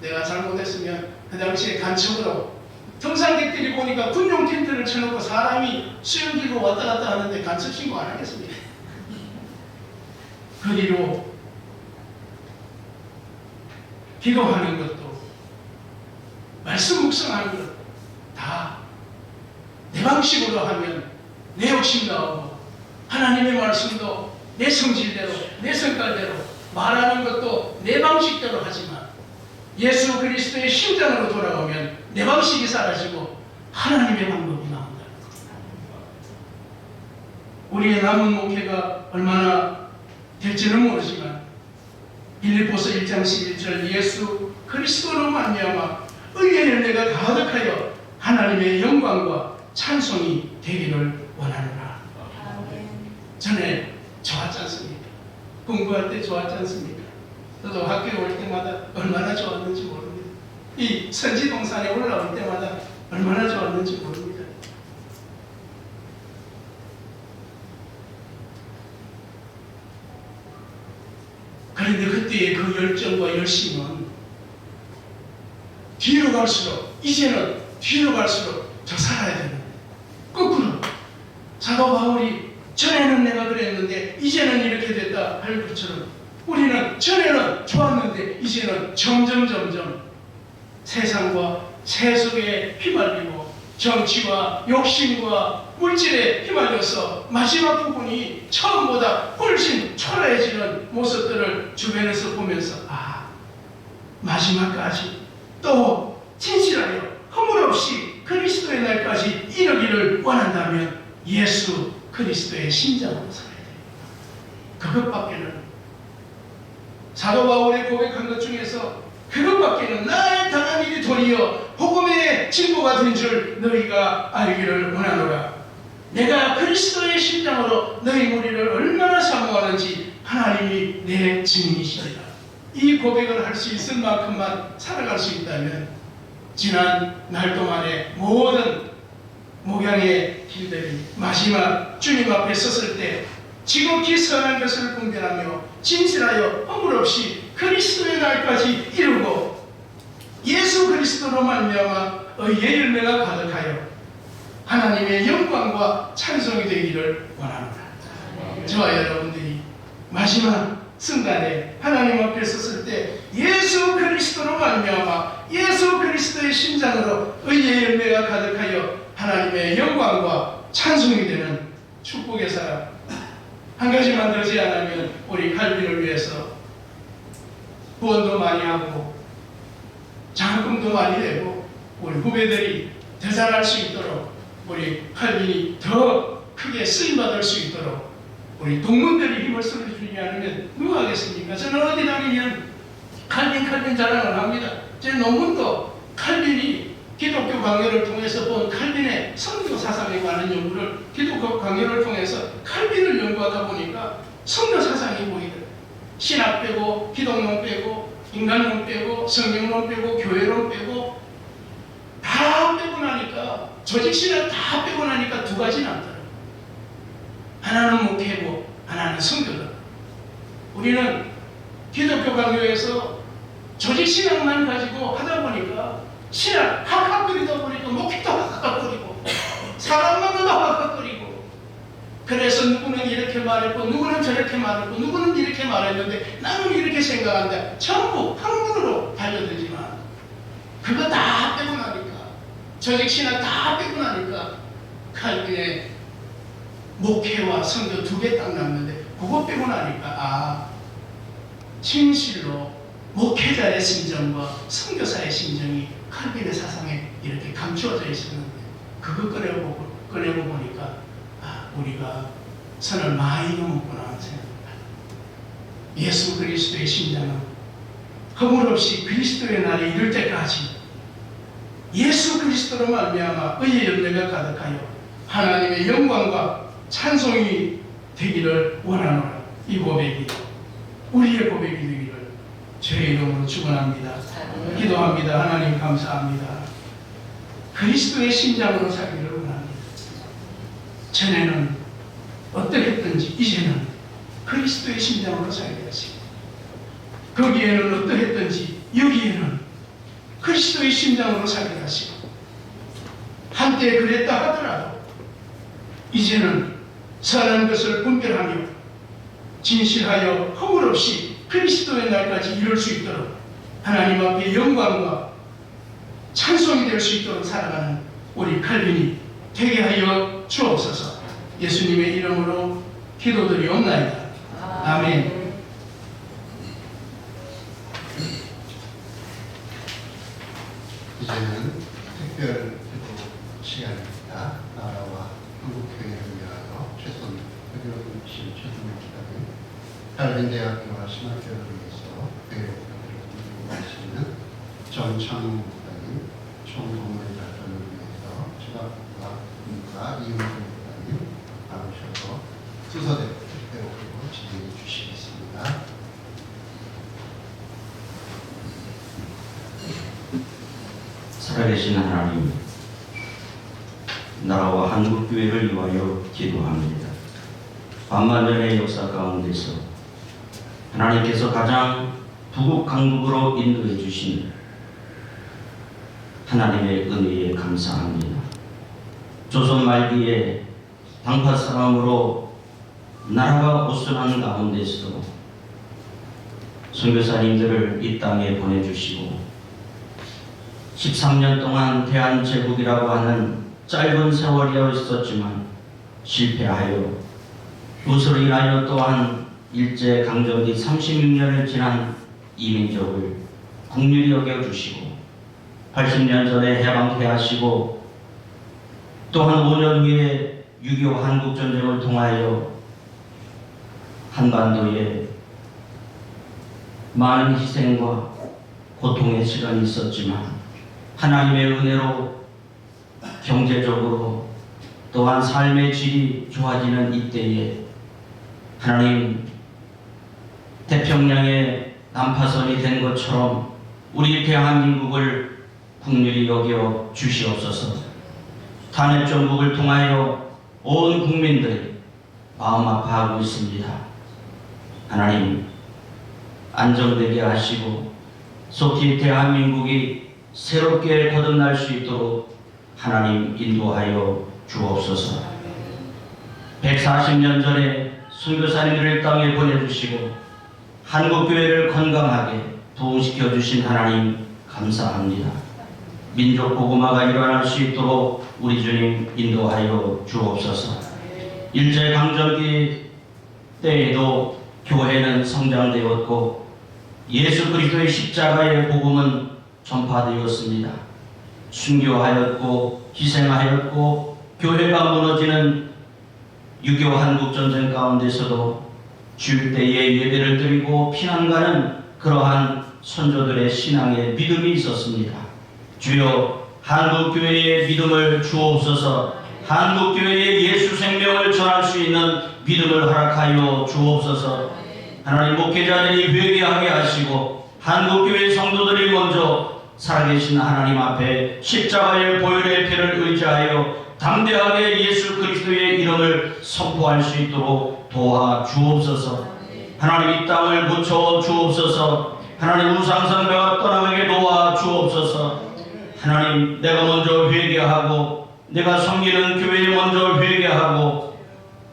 내가 잘못했으면 그 당시에 간첩으로 등산객들이 보니까 군용 텐트를 쳐놓고 사람이 수영기로 왔다 갔다 하는데 간첩 신고 안 하겠습니다. 그 뒤로 기도하는 것도 말씀 묵상하는 것도 다 내 방식으로 하면 내 욕심 나오고 하나님의 말씀도 내 성질대로 내 성깔대로 말하는 것도 내 방식대로 하지만 예수 그리스도의 심장으로 돌아오면 내 방식이 사라지고 하나님의 방법이 나온다. 우리의 남은 목회가 얼마나 될지는 모르지만 빌립보서 1장 11절 예수 그리스도로 말미암아 의의 열매가 가득하여 하나님의 영광과 찬송이 되기를 원하노라. 전에 좋았지 않습니까? 공부할 때 좋았지 않습니까? 저도 학교에 올 때마다 얼마나 좋았는지 모릅니다. 이 선지동산에 올라올 때마다 얼마나 좋았는지 모릅니다. 그런데 그때의 그 열정과 열심은 뒤로 갈수록 이제는 뒤로 갈수록 더 살아야 되는 거꾸로 사도 바울이 전에는 내가 그랬는데 이제는 이렇게 됐다 할 것처럼 우리는 전에는 좋았는데 이제는 점점 세상과 세속에 휘말리고 정치와 욕심과 물질에 휘말려서 마지막 부분이 처음보다 훨씬 초라해지는 모습들을 주변에서 보면서 마지막까지 또 진실하여 허물없이 그리스도의 날까지 이르기를 원한다면 예수 그리스도의 심장으로 살아야 됩니다. 그것밖에는 사도 바울이 고백한 것 중에서 그것밖에는 나의 당한 일이 도리어 복음의 진보가 된 줄 너희가 알기를 원하노라. 내가 그리스도의 심장으로 너희 무리를 얼마나 사모하는지 하나님이 내 증인이시리라. 이 고백을 할 수 있을 만큼만 살아갈 수 있다면 지난 날 동안의 모든 목양의 길들이 마지막 주님 앞에 섰을 때 지극히 선한 것을 분별하며 진실하여 허물 없이 그리스도의 날까지 이루고 예수 그리스도로 말미암아 의의 열매가 가득하여 하나님의 영광과 찬송이 되기를 원합니다. 저와 여러분들이 마지막 순간에 하나님 앞에 섰을 때 예수 그리스도로 말미암아 예수 그리스도의 심장으로 의의 열매가 가득하여 하나님의 영광과 찬송이 되는 축복의 사람 한 가지만 더 제안하면 우리 칼빈을 위해서 후원도 많이 하고 장학금도 많이 내고 우리 후배들이 더 잘할 수 있도록 우리 칼빈이 더 크게 쓰임받을 수 있도록 우리 동문들이 힘을 써주지 않으면 누가 하겠습니까? 저는 어디 다니면 칼빈 자랑을 합니다. 제 논문도 칼빈이 기독교 강요를 통해서 본 칼빈의 성교 사상에 관한 연구를 기독교 강요를 통해서 칼빈을 연구하다 보니까 성교 사상이 보이더라고요. 신학 빼고 기독론 빼고 인간론 빼고 성경론 빼고 교회론 빼고 다 빼고 나니까 조직신학 다 빼고 나니까 두 가지 남더라고요. 하나는 목회고 하나는 성교다. 우리는 기독교 강요에서 조직신학만 가지고 하다 보니까 신학 학학거리다 보니까 목회도 학학거리고 사람 만나도 학학거리고 그래서 누구는 이렇게 말했고 누구는 저렇게 말했고 누구는 이렇게 말했는데 나는 이렇게 생각한다. 전부 학문으로 달려들지만 그거 다 빼고 나니까 조직신학 다 빼고 나니까 칼빈의 목회와 성교 두 개 딱 남는데 그거 빼고 나니까 진실로 목회자의 심정과 선교사의 심정이 칼빈의 사상에 이렇게 감추어져 있었는데 그거 꺼내고 보니까 우리가 선을 많이 넘었구나 하는 생각입니다. 예수 그리스도의 심장은 허물 없이 그리스도의 날에 이를 때까지 예수 그리스도로 말미암아 의의 열매가 가득하여 하나님의 영광과 찬송이 되기를 원하노라. 이 고백이 우리의 고백이 되기를 주의 이름으로 축원합니다. 기도합니다. 하나님 감사합니다. 그리스도의 심장으로 살기를 원합니다. 전에는 어떠했든지 이제는 그리스도의 심장으로 살게 하시고 거기에는 어떠했든지 여기에는 그리스도의 심장으로 살게 하시고 한때 그랬다 하더라도 이제는 선한 것을 분별하며 진실하여 허물 없이 그리스도의 날까지 이룰 수 있도록 하나님 앞에 영광과 찬송이 될 수 있도록 살아가는 우리 칼빈이 되게 하여 주옵소서. 예수님의 이름으로 기도드리옵나이다. 아멘. 이제는 특별 기도 시간입니다. 나라와 한국교회를 위하여 최선 의료진 최선을 기다린 칼빈대학교와 신학교를 위해서 교회 목표를 이루고 계시는 정창우 목사님, 총동물 발전을 위해서 지각과 군과 이용준 목사님 나오셔서 수서대 특별로 진행해 주시겠습니다. 살아계신 하나님, 나라와 한국교회를 위하여 기도합니다. 반만년의 역사 가운데서 하나님께서 가장 부국 강국으로 인도해 주신 하나님의 은혜에 감사합니다. 조선 말기에 당파 사람으로 나라가 오순한 가운데서 선교사님들을 이 땅에 보내주시고 13년 동안 대한제국이라고 하는 짧은 세월이어 있었지만 실패하여 그것으로 인하여 또한 일제강점기 36년을 지난 이민족을 국률이 여겨주시고 80년 전에 해방케 하시고 또한 5년 후에 6.25 한국전쟁을 통하여 한반도에 많은 희생과 고통의 시간이 있었지만 하나님의 은혜로 경제적으로 또한 삶의 질이 좋아지는 이때에 하나님 태평양의 난파선이 된 것처럼 우리 대한민국을 국률이 여겨 주시옵소서. 탄핵 정국을 통하여 온 국민들이 마음 아파하고 있습니다. 하나님 안정되게 하시고 속히 대한민국이 새롭게 거듭날 수 있도록 하나님 인도하여 주옵소서. 140년 전에 선교사님들을 땅에 보내주시고 한국교회를 건강하게 부흥시켜 주신 하나님 감사합니다. 민족 복음화가 일어날 수 있도록 우리 주님 인도하여 주옵소서. 일제강점기 때에도 교회는 성장되었고 예수 그리스도의 십자가의 복음은 전파되었습니다. 순교하였고 희생하였고 교회가 무너지는 6.25 한국전쟁 가운데서도 주일 때에 예배를 드리고 피난 가는 그러한 선조들의 신앙의 믿음이 있었습니다. 주여 한국교회의 믿음을 주옵소서. 한국교회의 예수 생명을 전할 수 있는 믿음을 허락하여 주옵소서. 하나님 목회자들이 회개하게 하시고 한국교회 성도들이 먼저 살아계신 하나님 앞에 십자가의 보혈의 피를 의지하여 담대하게 예수 그리스도의 이름을 선포할 수 있도록 도와주옵소서. 하나님 이 땅을 고쳐 주옵소서. 하나님 우상숭배가 떠나게 도와주옵소서. 하나님 내가 먼저 회개하고 내가 섬기는 교회에 먼저 회개하고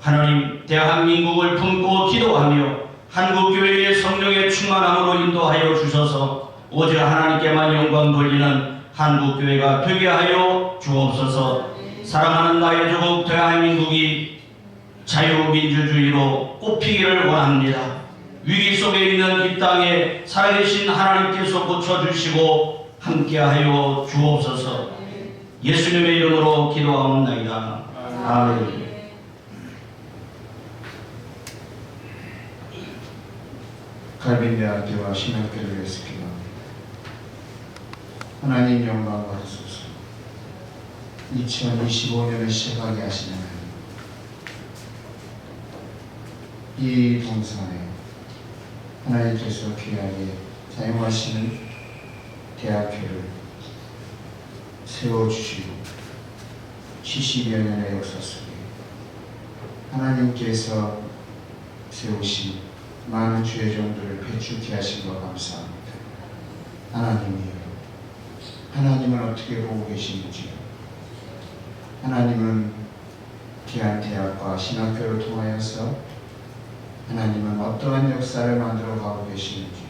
하나님 대한민국을 품고 기도하며 한국교회의 성령의 충만함으로 인도하여 주셔서 오직 하나님께만 영광 돌리는 한국교회가 되게 하여 주옵소서. 사랑하는 나의 조국 대한민국이 자유민주주의로 꽃피기를 원합니다. 위기 속에 있는 이 땅에 살아계신 하나님께서 고쳐주시고 함께하여 주옵소서. 예수님의 이름으로 기도하옵나이다. 아멘. 갈빈대학교와 신학교를 했습니다. 하나님 영광 받으소서. 2025년을 시작하게 하시는 이 동산에 하나님께서 귀하게 사용하시는 대학교를 세워주시고 70여 년의 역사 속에 하나님께서 세우신 많은 주의 종들을 배출케 하신 것 감사합니다. 하나님이여, 하나님은 어떻게 보고 계시는지요? 하나님은 귀한 대학과 신학교를 통하여서 하나님은 어떠한 역사를 만들어 가고 계시는지요?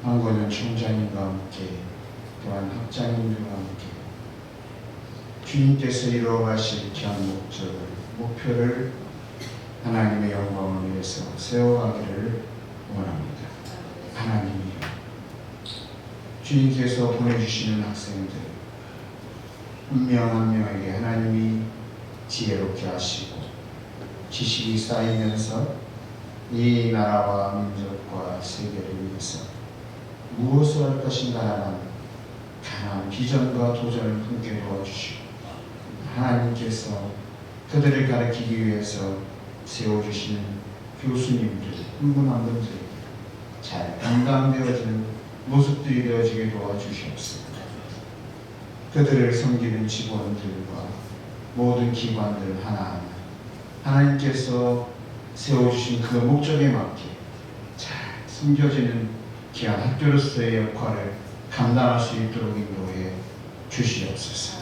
한국은 총장님과 함께 또한 학장님들과 함께 주님께서 이루어 가실 귀한 목표를 하나님의 영광을 위해서 세워가기를 원합니다. 하나님이여, 주님께서 보내주시는 학생들 한 명 한 명에게 하나님이 지혜롭게 하시고 지식이 쌓이면서 이 나라와 민족과 세계를 위해서 무엇을 할 것인가 하는 강한 비전과 도전을 품게 도와주시고 하나님께서 그들을 가르치기 위해서 세워주시는 교수님들 한 분 한 분들에게 잘 감당되어지는 모습들이 되어지게 도와주시옵소서. 그들을 섬기는 직원들과 모든 기관들 하나하나 하나님께서 세워주신 그 목적에 맞게 잘 섬겨지는 귀한 학교로서의 역할을 감당할 수 있도록 인도해 주시옵소서.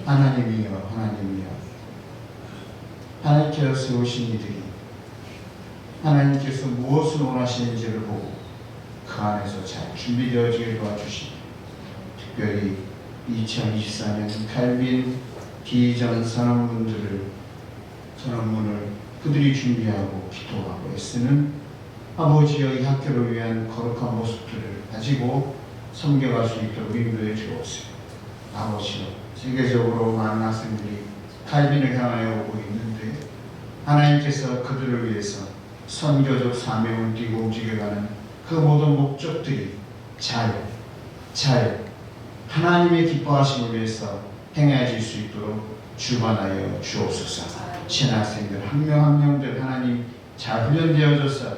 하나님이여, 하나님이여, 하나님께서 세우신 이들이 하나님께서 무엇을 원하시는지를 보고 그 안에서 잘 준비되어지길 도와주시고 특별히 2024년 칼빈 비전 선언문을 그들이 준비하고 기도하고 애쓰는 아버지여 이 학교를 위한 거룩한 모습들을 가지고 섬겨갈 수 있도록 인도해 주옵소서. 아버지여, 세계적으로 많은 학생들이 칼빈을 향하여 오고 있는데 하나님께서 그들을 위해서 선교적 사명을 띠고 움직여가는 그 모든 목적들이 잘 하나님의 기뻐하심을 위해서 행해질 수 있도록 주관하여 주옵소서. 신학생들 한 명 한 명들 하나님 잘 훈련되어져서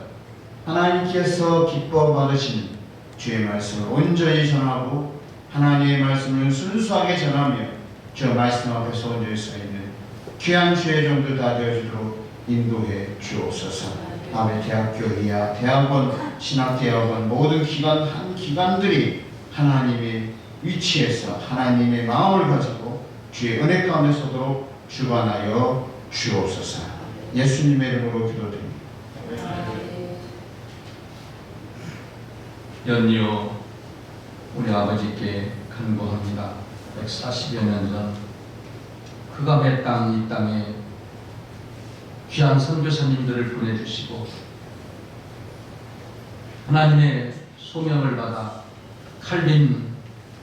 하나님께서 기뻐 받으시는 주의 말씀을 온전히 전하고 하나님의 말씀을 순수하게 전하며 저 말씀 앞에서 온전히 서 있는 귀한 주의 종들 다 되어주도록 인도해 주옵소서. 아멘. 대학교 이하 대학원 신학대학원 모든 한 기관들이 하나님의 위치에서 하나님의 마음을 가지고 주의 은혜 가운데 서도록 주관하여 주옵소서. 예수님의 이름으로 기도드립니다. 연이어 우리 아버지께 간구합니다. 140여 년 전 그가 몇 땅 이 땅에 귀한 선교사님들을 보내주시고 하나님의 소명을 받아 칼빈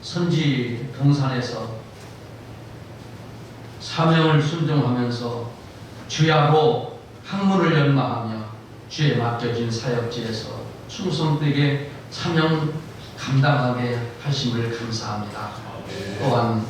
선지 동산에서 사명을 순종하면서 주야로 학문을 연마하며 주에 맡겨진 사역지에서 충성되게 사명 감당하게 하심을 감사합니다. 또한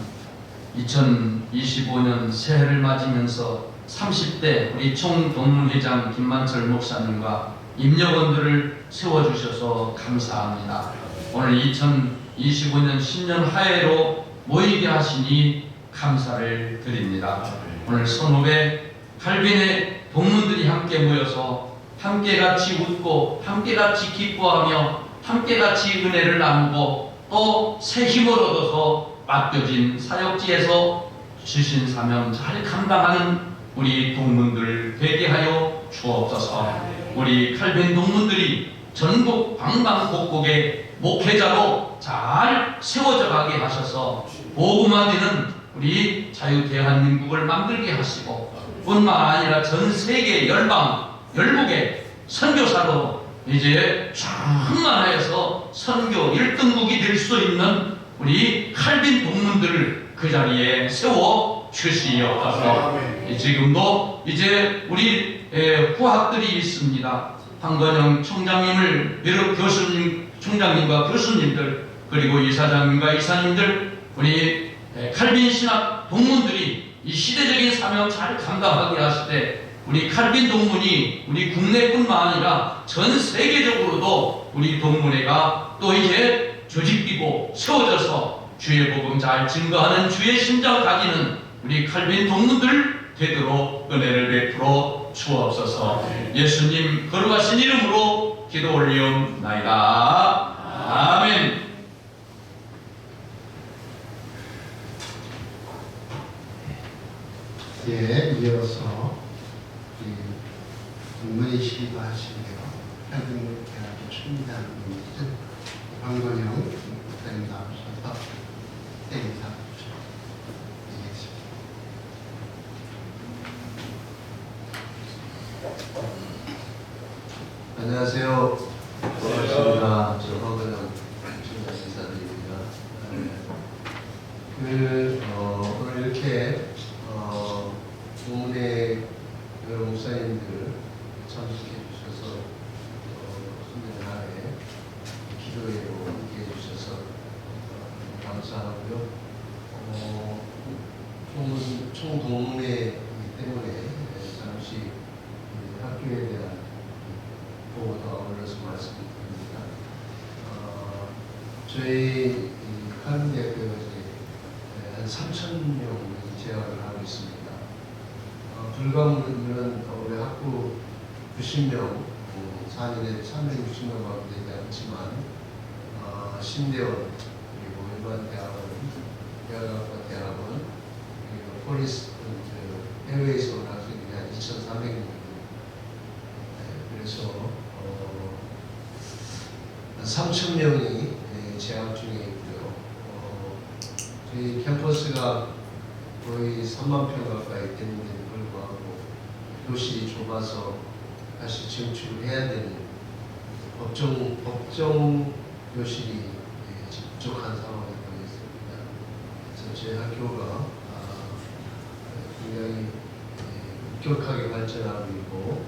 2025년 새해를 맞으면서 30대 우리 총동문회장 김만철 목사님과 임력원들을 세워주셔서 감사합니다. 오늘 2025년 신년 하해로 모이게 하시니 감사를 드립니다. 오늘 선후배 칼빈의 동문들이 함께 모여서 함께 같이 웃고 함께 같이 기뻐하며 함께 같이 은혜를 나누고 또 새 힘을 얻어서 맡겨진 사역지에서 주신 사명 잘 감당하는 우리 동문들 되게 하여 주옵소서. 우리 칼빈 동문들이 전국 방방곡곡에 목회자로 잘 세워져 가게 하셔서 복음화되는 우리 자유 대한민국을 만들게 하시고 뿐만 아니라 전 세계 열국의 선교사로 이제 충만하여서 선교 1등국이 될 수 있는 우리 칼빈 동문들을 그 자리에 세워 주시옵소서. 지금도 이제 우리 후학들이 있습니다. 황건영 총장님을 비롯 총장님과 교수님들 그리고 이사장님과 이사님들 우리 칼빈 신학 동문들이 이 시대적인 사명 잘 감당하게 하실 때 우리 칼빈 동문이 우리 국내뿐만 아니라 전 세계적으로도 우리 동문회가 또 이제 조직되고 세워져서 주의 복음 잘 증거하는 주의 심장 가지는 우리 칼빈 동문들 되도록 은혜를 베풀어 주옵소서. 예수님 거룩하신 이름으로 기도 올리옵나이다. 아멘. 예, 이어서 동문회 시기도 하시고요. 칼빈대학교 총장님이신 황건영 목사님 나오셔서 인사 드리겠습니다. 안녕하세요. 반갑습니다. 저 황건영 총장 인사드립니다. 오늘 이렇게 동문회 여러 목사님들 참석해 주셔서 신년하에 기도회로 함께 해주셔서 감사하고요. 총동문회이기 때문에 잠시 학교에 대한 보고도 올려서 말씀드립니다. 저희 칼빈대학교가 이제 한 3,000명이 재학을 하고 있습니다. 불가문은 우리 학부 90명, 4년에 360명밖에 되지 않지만 신대원, 그리고 일반 대학원, 대학학과 대학원, 그리고 폴리스, 해외에서 온 학생들이 한 2,400명. 그래서 한 3,000명이 재학 중에 있고요. 저희 캠퍼스가 거의 3만 평 가까이 되는데도 불구하고 교실이 좁아서 다시 증축을 해야 되는 법정 교실이 부족한 상황이 되어 있습니다. 그래서 저희 학교가 굉장히 급격하게 발전하고 있고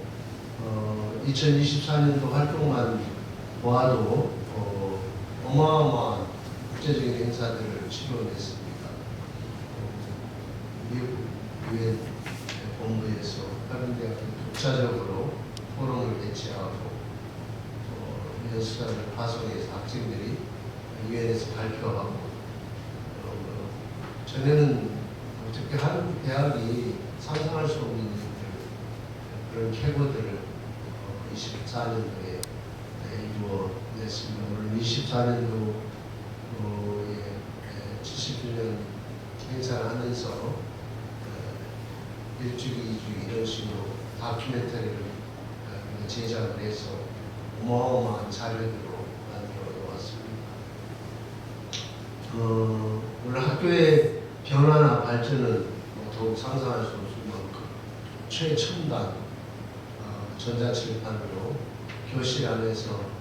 2024년도 활동만 보아도 어마어마한 국제적인 행사들을 치러냈습니다. 미국 유엔 본부에서 다른 대학교 독자적으로 포럼을 개최하고 연수단을 파송해서 학생들이 유엔에서 발표하고 전에는 어떻게 한국 대학이 상상할 수 없는 그런 쾌거들을 24년도에 이루어냈습니다. 오늘 24년도 70주년 행사를 하면서 일주기, 2주 이런 식으로 다큐멘터리를 제작을 해서 어마어마한 자료들로 만들어 왔습니다. 오늘 학교의 변화나 발전은 더욱 상상할 수 없을 만큼 최첨단 전자칠판으로 교실 안에서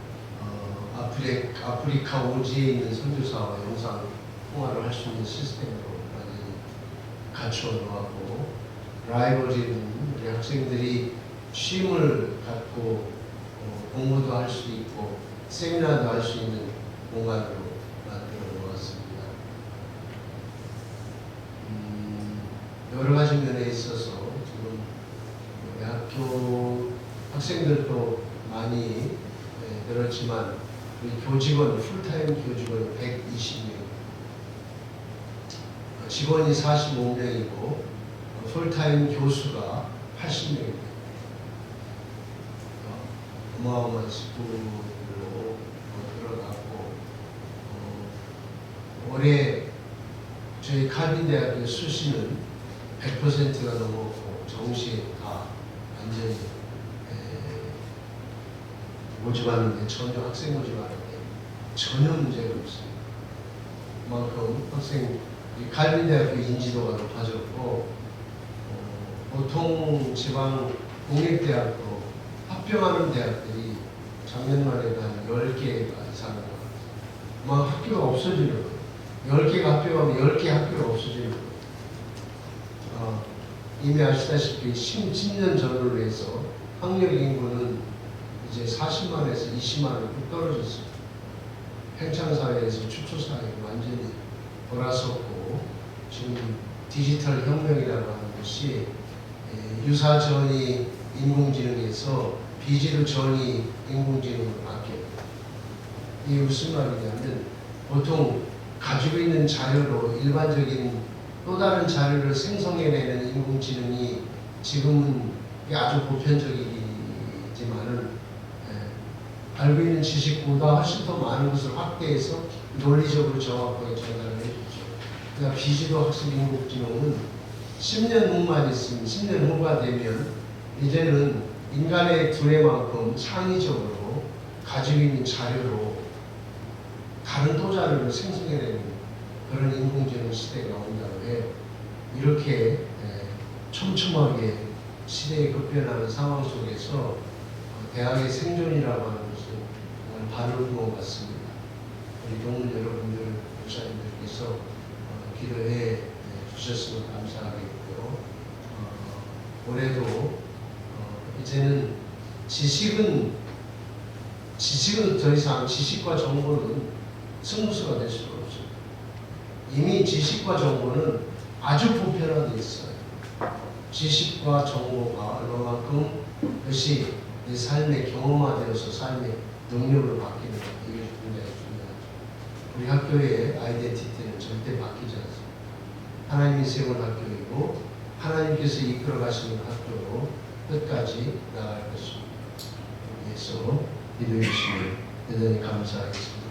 아프리카 오지에 있는 선교사와 영상 통화를 할 수 있는 시스템으로 완전히 갖추어 놓았고, 라이브러리는 우리 학생들이 쉼을 갖고 공부도 할 수 있고 세미나도 할 수 있는 공간으로 만들어 놓았습니다. 여러 가지 면에 있어서 지금 우리 학교 학생들도 많이 늘었지만 우리 교직원, 풀타임 교직원 120명, 직원이 45명이고 풀타임 교수가 80명입니다. 어마어마한 식구로 들어갔고 올해 저희 칼빈대학교 수시는 100%가 넘었고 정시에 다 완전히 모집하는데 학생 모집하는데 전혀 문제가 없습니다. 그만큼 칼빈대학교 인지도가 높아졌고 보통 지방 공립대학도 합병하는 대학들이 작년만 해도 한 10개가 이상인 것 같아요. 막 학교가 없어지는 거예요. 10개가 합병하면 10개 학교가 없어지는 거예요. 이미 아시다시피 10년 전으로 해서 학력 인구는 이제 40만에서 20만으로 뚝 떨어졌습니다. 팽창사회에서 추초사회가 완전히 돌아섰고 지금 디지털 혁명이라고 하는 것이 유사 전이 인공지능에서 비지도 전이 인공지능으로 바뀌어요. 이게 무슨 말이냐면 보통 가지고 있는 자료로 일반적인 또 다른 자료를 생성해내는 인공지능이 지금은 아주 보편적이지만은 알고 있는 지식보다 훨씬 더 많은 것을 확대해서 논리적으로 정확하게 전달을 해주죠. 그러니까 비지도 학습 인공지능은 10년 후만 있으면 10년 후가 되면 이제는 인간의 두뇌만큼 창의적으로 가지고 있는 자료로 다른 또 자료를 생성해내는 그런 인공지능 시대가 온다고 해요. 이렇게 촘촘하게 시대에 급변하는 상황 속에서 대학의 생존이라고 하는 것은 정말 바른 것 같습니다. 우리 동문 여러분들, 목사님들께서 기도해 주셨으면 감사하겠고요. 올해도 이제는 지식은 더 이상 지식과 정보는 승부수가 될 수가 없습니다. 이미 지식과 정보는 아주 보편화되어 있어요. 지식과 정보가 얼마만큼 그것이 내 삶의 경험화되어서 삶의 능력으로 바뀌는 것, 이게 굉장히 중요하죠. 우리 학교의 아이덴티티는 절대 바뀌지 않습니다. 하나님이 세운 학교이고 하나님께서 이끌어 가시는 학교로 끝까지 나아갈 것입니다. 위해서 기도해 주시면 대단히 감사하겠습니다.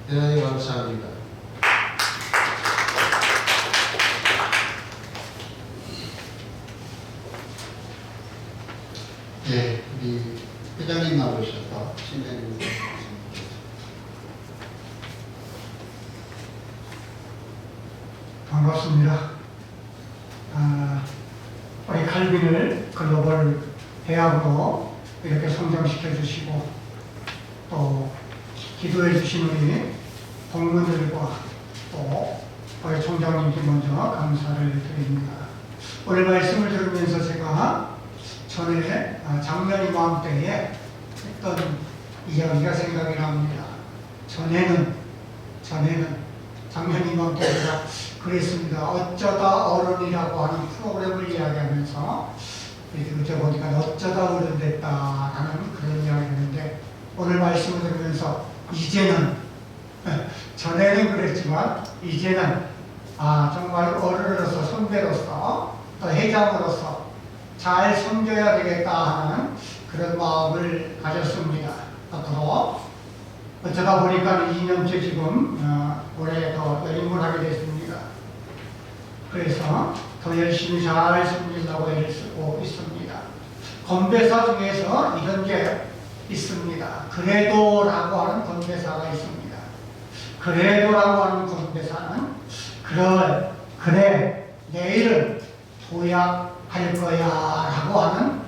대단히 감사합니다. 네, 우리 회장님 나오셔서 신뢰님 반갑습니다. 우리 칼빈을 글로벌 대학으로 이렇게 성장시켜 주시고 또 기도해 주신 우리 동문들과 또 우리 총장님께 먼저 감사를 드립니다. 오늘 말씀을 들으면서 제가 전에 작년 이맘때에 했던 이야기가 생각이 납니다. 전에는 작년 이맘때 제가 그랬습니다. 어쩌다 어른이라고 하는 프로그램을 이야기하면서 그저 보니까 어쩌다 어른 됐다라는 그런 이야기를 했는데 오늘 말씀을 들으면서 이제는 전에는 그랬지만 이제는 정말 어른으로서 선배로서 또 회장으로서 잘 섬겨야 되겠다 하는 그런 마음을 가졌습니다. 앞으로 어쩌다 보니까 2년째 지금 올해 더 연임을 하게 됐습니다. 그래서 더 열심히 잘 섬기려고 애를 쓰고 있습니다. 건배사 중에서 이런 게 있습니다. 그래도라고 하는 건배사가 있습니다. 그래도라고 하는 건배사는 그래 내일은 도약할 거야 라고 하는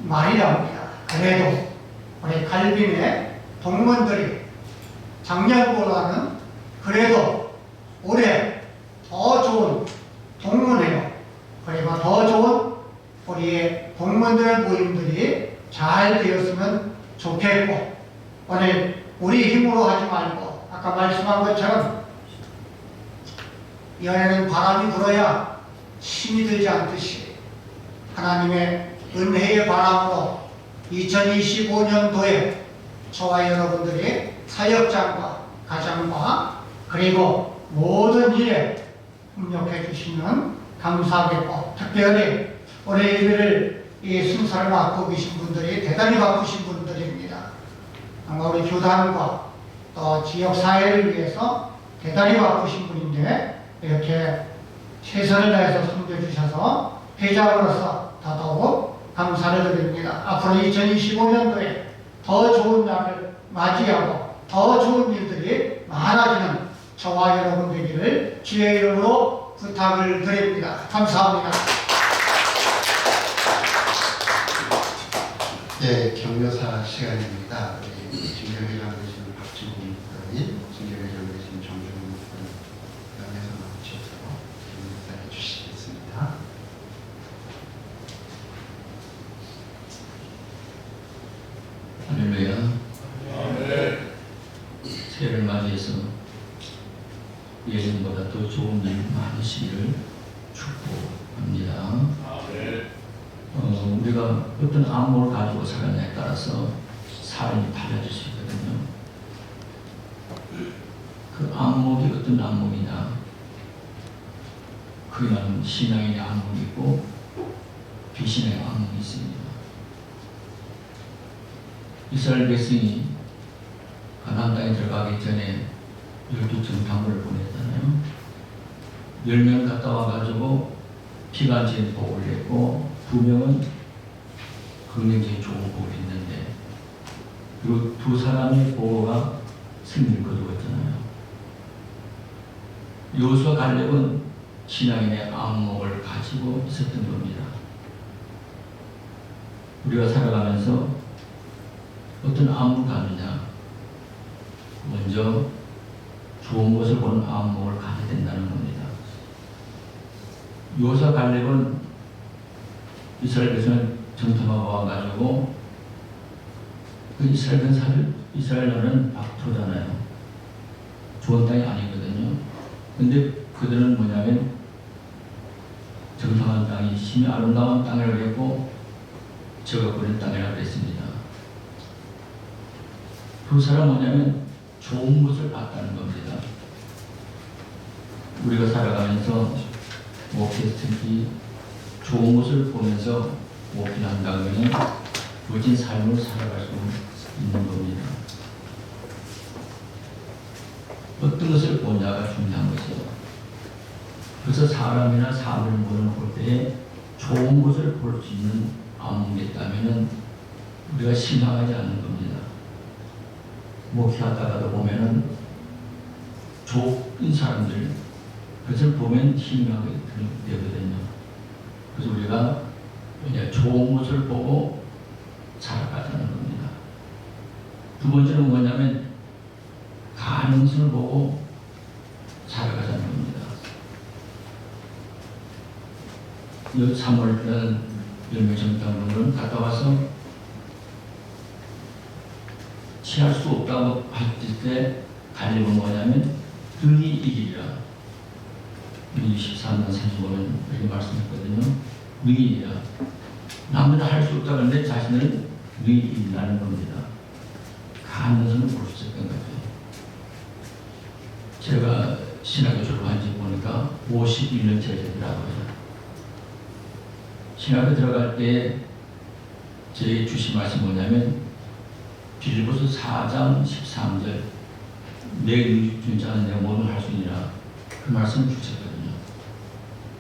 말이랍니다. 그래도 우리 칼빈의 동문들이 작년보다는 그래도 올해 더 좋은 동문회요. 그리고 더 좋은 우리의 동문들 모임들이 잘 되었으면 좋겠고 오늘 우리 힘으로 하지 말고 아까 말씀한 것처럼 연애는 바람이 불어야 힘이 들지 않듯이 하나님의 은혜의 바람으로 2025년도에 저와 여러분들이 사역장과 가정과 그리고 모든 일에 협력해 주시면 감사하겠고 특별히 올해 예배를 이 순서를 맡고 계신 분들이 대단히 바쁘신 분들입니다. 아마 우리 교단과 또 지역사회를 위해서 대단히 바쁘신 분인데 이렇게 최선을 다해서 섬겨주셔서 회장으로서 더더욱 감사를 드립니다. 앞으로 2025년도에 더 좋은 날을 맞이하고 더 좋은 일들이 많아지는 저와 여러분 되기를 주의 이름으로 부탁을 드립니다. 감사합니다. 네, 격려사 시간입니다. 우리 진경회장 되신 박진훈 의원님, 진경회장 되신 정준훈 의원에서 나오셔서 격려사 해주시겠습니다. 할렐루야. 새해를 맞이해서 예전보다 더 좋은 일 많으시기를 축복합니다. 우리가 어떤 안목을 가지고 살아냐에 따라서 삶이 달라질 수 있거든요. 그 안목이 어떤 안목이냐? 그냥 신앙인의 안목이 있고 비신의 안목이 있습니다. 이스라엘 백성이 가나안 땅에 들어가기 전에 12정탐을 보냈잖아요. 10명 갔다 와가지고 피반지인 복을 했고 2명은 긍정적인 좋은 복을 했는데 그리고 2사람의 보호가 승리를 거두었잖아요. 여호수아 갈렙은 신앙인의 안목을 가지고 있었던 겁니다. 우리가 살아가면서 어떤 안목을 가느냐? 먼저 좋은 것을 보는 안목을 가져야 된다는 겁니다. 여호수아 갈렙은 이스라엘 백성을 정탐하고 와가지고 그 이스라엘 나라는 박토잖아요. 좋은 땅이 아니거든요. 근데 그들은 뭐냐면 정탐한 땅이 심히 아름다운 땅이라고 했고 적어버린 땅이라고 했습니다. 그 사람 뭐냐면 좋은 것을 봤다는 겁니다. 우리가 살아가면서 특히 좋은 것을 보면서 목표한다면 멋진 삶을 살아갈 수 있는 겁니다. 어떤 것을 보냐가 중요한 것이죠. 그래서 사람이나 사물을 볼 때에 좋은 것을 볼 수 있는 안목이 있다면 우리가 실망하지 않는 겁니다. 목회하다가도 보면은 좋은 사람들, 그것을 보면 힘이 나게 되거든요. 그래서 우리가 그냥 좋은 것을 보고 살아가자는 겁니다. 두 번째는 뭐냐면 가능성을 보고 살아가자는 겁니다. 3월 열매정당론을 갔다 와서 취할 수 없다고 봤을 때 갈림은 뭐냐면 능히 이기리라. 23년 35년 이렇게 말씀했거든요. 능히 이기리라. 남들은 할 수 없다고 하는데 자신은 능히 이긴다는 겁니다. 가능성을 볼 수 있었던 거죠. 제가 신학교 졸업한 지 보니까 51년째 되더라고요. 신학교 들어갈 때 저희 주신 말씀이 뭐냐면 빌립보서 4장 13절 내 의준 자는 내가 뭐든 할 수 있느라 그 말씀을 주셨거든요.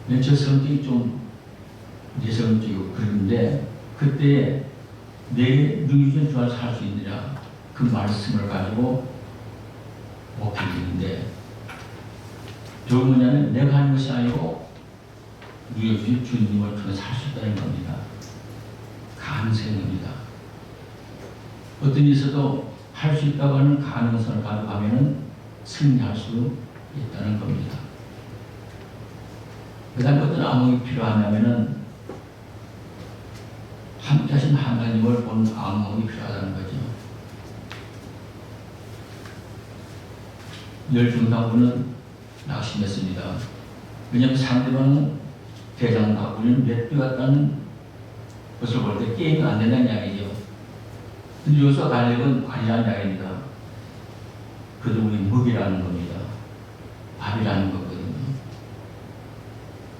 근데 저 성격이 좀 내성적이고 그런데 그때 내 의준 자는 할 수 있느라 그 말씀을 가지고 목표했는데 저건 뭐냐면 내가 하는 것이 아니고 우리 주님을 통해서 할 수 있다는 겁니다. 가능성입니다. 어떤 일이 있어도 할 수 있다고 하는 가능성을 가지고 가면은 승리할 수 있다는 겁니다. 그 다음 어떤 암흑이 필요하냐면은 함께하신 하나님을 보는 암흑이 필요하다는 거죠. 열중당부는 낙심했습니다. 왜냐하면 상대방은 대장당부는 몇 개 같다는 것을 볼 때 게임이 안 된다는 이야기죠. 근데 여기서 갈렙은 아니라는 이야기입니다. 그도 우리 먹이라는 겁니다. 밥이라는 거거든요.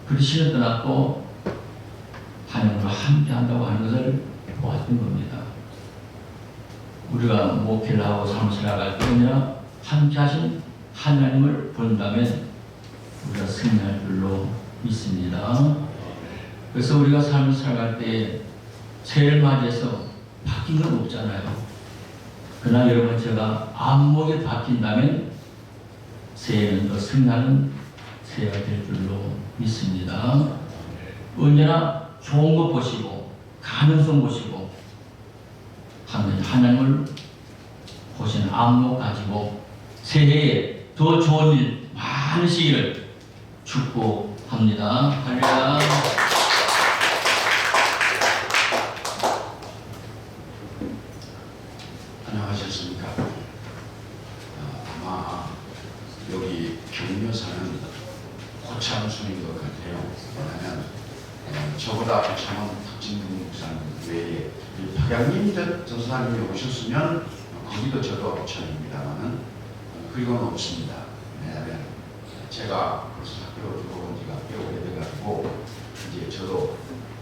그리스는 떠났고 하나님과 함께 한다고 하는 것을 보았던 겁니다. 우리가 목회를 하고 삶을 살아갈 때 아니라 함께 하신 하나님을 본다면 우리가 승리할 줄로 믿습니다. 그래서 우리가 삶을 살아갈 때 새해를 맞이해서 바뀐 건 없잖아요. 그러나 여러분 제가 안목이 바뀐다면 새해는 더 승리하는 새해가 될 줄로 믿습니다. 언제나 좋은 것 보시고 가능성 보시고 하나님을 보시는 안목 가지고 새해에 더 좋은 일 많으시기를 축복합니다. 할렐루야. 안녕하셨습니까? 아마 여기 격려사는 고참순인 것 같아요. 왜냐하면 저보다 고참은 박진동 목사님 외에 박양림 전사님이 오셨으면 거기도 저도 고참입니다만은 그리고는 없습니다. 왜냐하면 제가 벌써 학교로 들어온 지가 꽤 오래돼가지고 이제 저도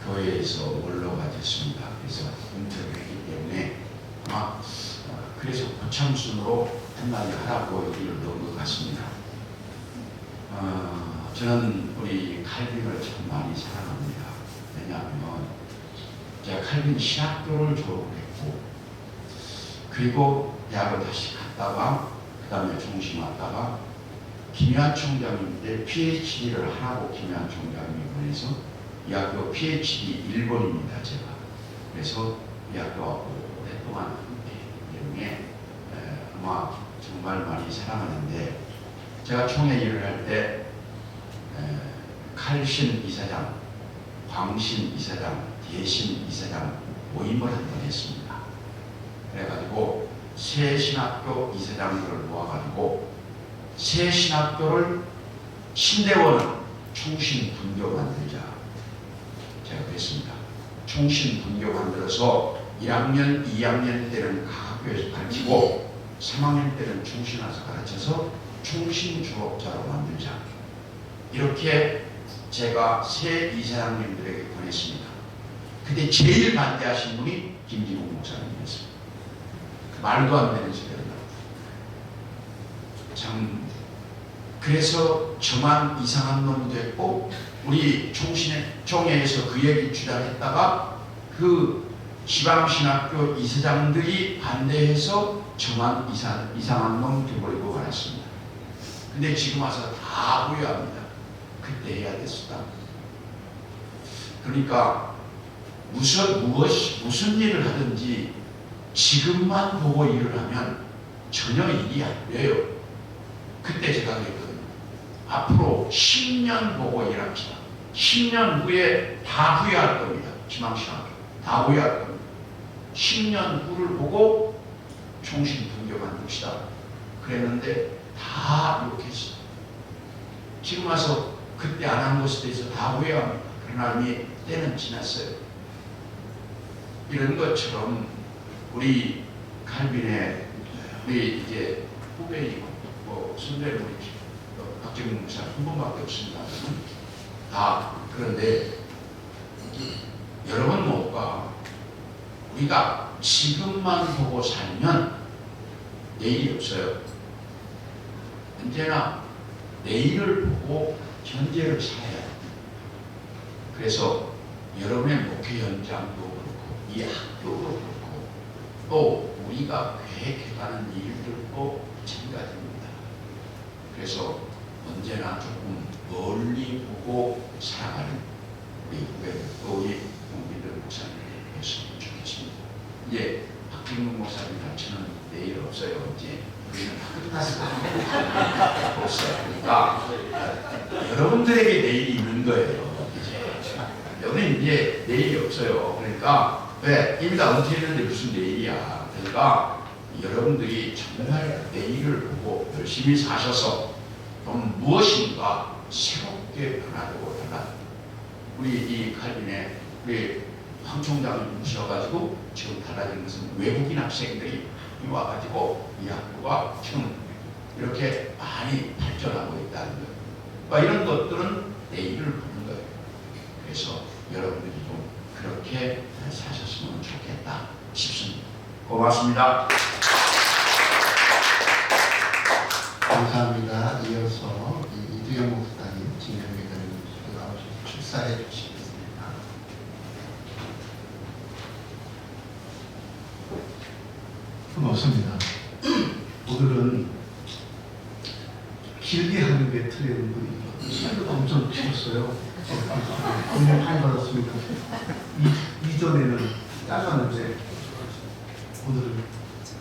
교회에서 원로가 됐습니다. 그래서 은퇴를 했기 때문에 아마 그래서 고참순으로 한마디 하라고 여기를 넣은 것 같습니다. 저는 우리 칼빈을 참 많이 사랑합니다. 왜냐하면 제가 칼빈 신학교를 졸업했고 그리고 대학을 다시 갔다가 그 다음에 종신 왔다가 김유한 총장님 때 PhD를 하라고 김유한 총장님이 보내서 이 학교 PhD 1번입니다. 제가. 그래서 이 학교하고 오랫동안 함께 때문에 아마 정말 많이 사랑하는데 제가 총회 일을 할 때 칼신 이사장, 광신 이사장, 대신 이사장 모임을 한 번 했습니다. 그래가지고 새 신학교 이사장들을 모아가지고 새 신학교를 신대원은 총신분교 만들자. 제가 그랬습니다. 총신분교 만들어서 1학년, 2학년 때는 각 학교에서 가르치고 3학년 때는 총신 와서 가르쳐서 총신주업자로 만들자. 이렇게 제가 새 이사장님들에게 보냈습니다. 근데 제일 반대하신 분이 김진욱 목사님이었습니다. 말도 안 되는 소리를 참 그래서 저만 이상한 놈이 됐고 우리 총회에서 그 얘기 주장했다가 그 지방신학교 이사장들이 반대해서 저만 이상한 놈 돼버리고 말았습니다. 근데 지금 와서 다 후회합니다. 그때 해야 됐었다. 그러니까 무슨 일을 하든지 지금만 보고 일을 하면 전혀 일이 안 돼요. 그때 제가 그랬거든요. 앞으로 10년 보고 일합시다. 10년 후에 다 후회할 겁니다. 희망시간 다 후회할 겁니다. 10년 후를 보고 총신분교 만듭시다. 그랬는데 다 이렇게 했어요. 지금 와서 그때 안 한 것에 대해서 다 후회합니다. 그러나 이미 때는 지났어요. 이런 것처럼 우리 칼빈의 우리 이제 후배이고 선배는 우리 박정훈 목사 한 번밖에 없습니다. 다 그런데 여러분 뭐가 우리가 지금만 보고 살면 내일이 없어요. 언제나 내일을 보고 현재를 살아야 해요. 그래서 여러분의 목회 현장도 그렇고 이 학교도 그렇고 또 우리가 계획해가는 일들도 마찬가지입니다. 그래서 언제나 조금 멀리 보고 살아가는 우리 후배들 또 우리 동기들 목사님들 했으면 좋겠습니다. 이제 박진국 목사님이랑 저는 내일 없어요. 이제 우리는 끝났어요. 없어요. 그러니까 여러분들에게 내일이 있는 거예요. 여기는 이제 내일이 없어요. 그러니까 왜? 이미 다 은퇴했는데 무슨 내일이야. 그러니까 여러분들이 정말 내일을 보고 열심히 사셔서 좀 무엇인가 새롭게 변화되고 달라. 우리 이 칼빈의 우리 황 총장을 모셔가지고 지금 달라지는 것은 외국인 학생들이 와가지고 이 학교가 지금 이렇게 많이 발전하고 있다는 거예요. 그러니까 이런 것들은 내일을 보는 거예요. 그래서 여러분들이 좀 그렇게 사셨으면 좋겠다 싶습니다. 고맙습니다. 감사합니다. 이어서 이두영 목사님 진경기자님 나오셔서 출사해 주시겠습니다. 고맙습니다. 오늘은 길게 하는 게 틀린 분이 시간도 엄청 길었어요. 오늘 많이 받았습니다. 이전에는 짧았는데 오늘은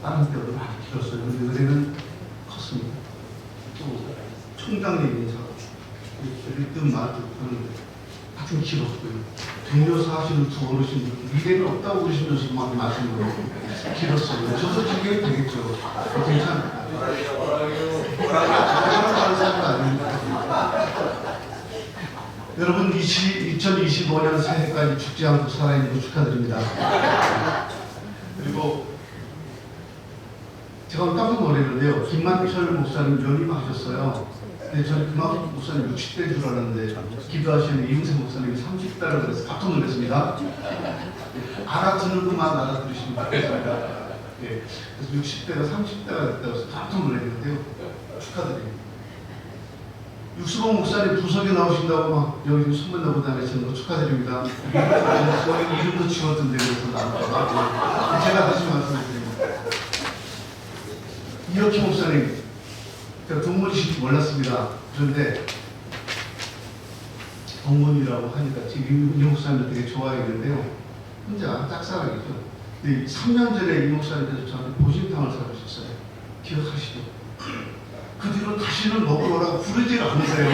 다른 때보다 많이 길었어요. 근데 은혜는 컸습니다. 또 총장님이 뜬 말도 하는데 아주 길었고요. 동료사 하시는 두 어르신들 미래는 없다고 그러시면서 막 말씀을 길었어요. 저도 즐겨도 되겠죠. 괜찮아요. 여러분 2025년 새해까지 죽지 않고 살아있는 거 축하드립니다. 그리고 제가 깜짝 놀랐는데요. 김만철 목사님 연임하셨어요. 근데 저는 김만철 목사님 60대인 줄 알았는데 기도하시는 이은세 목사님이 30대라고 그래서 깜짝 놀랐습니다. 알아듣는 것만 알아들으시면 좋겠습니다. 네. 그래서 60대가 30대가 됐다고 해서 깜짝 놀랐는데요. 축하드립니다. 육수봉 목사님 부석에 나오신다고 막 여기 소문 나고 다니시는 거 축하드립니다. 여기 이름도 지웠던데 그래서 나왔다가 제가 다시 말씀드립니다. 이혁희 목사님, 제가 동문이신지 몰랐습니다. 그런데 동문이라고 하니까 지금 이 목사님을 되게 좋아했는데요. 혼자 짝사랑이죠. 근데 3년 전에 이 목사님께서 저한테 보신탕을 사주셨어요. 기억하시죠? 그 뒤로 다시는 먹으러 오라고 부르지를 않으세요.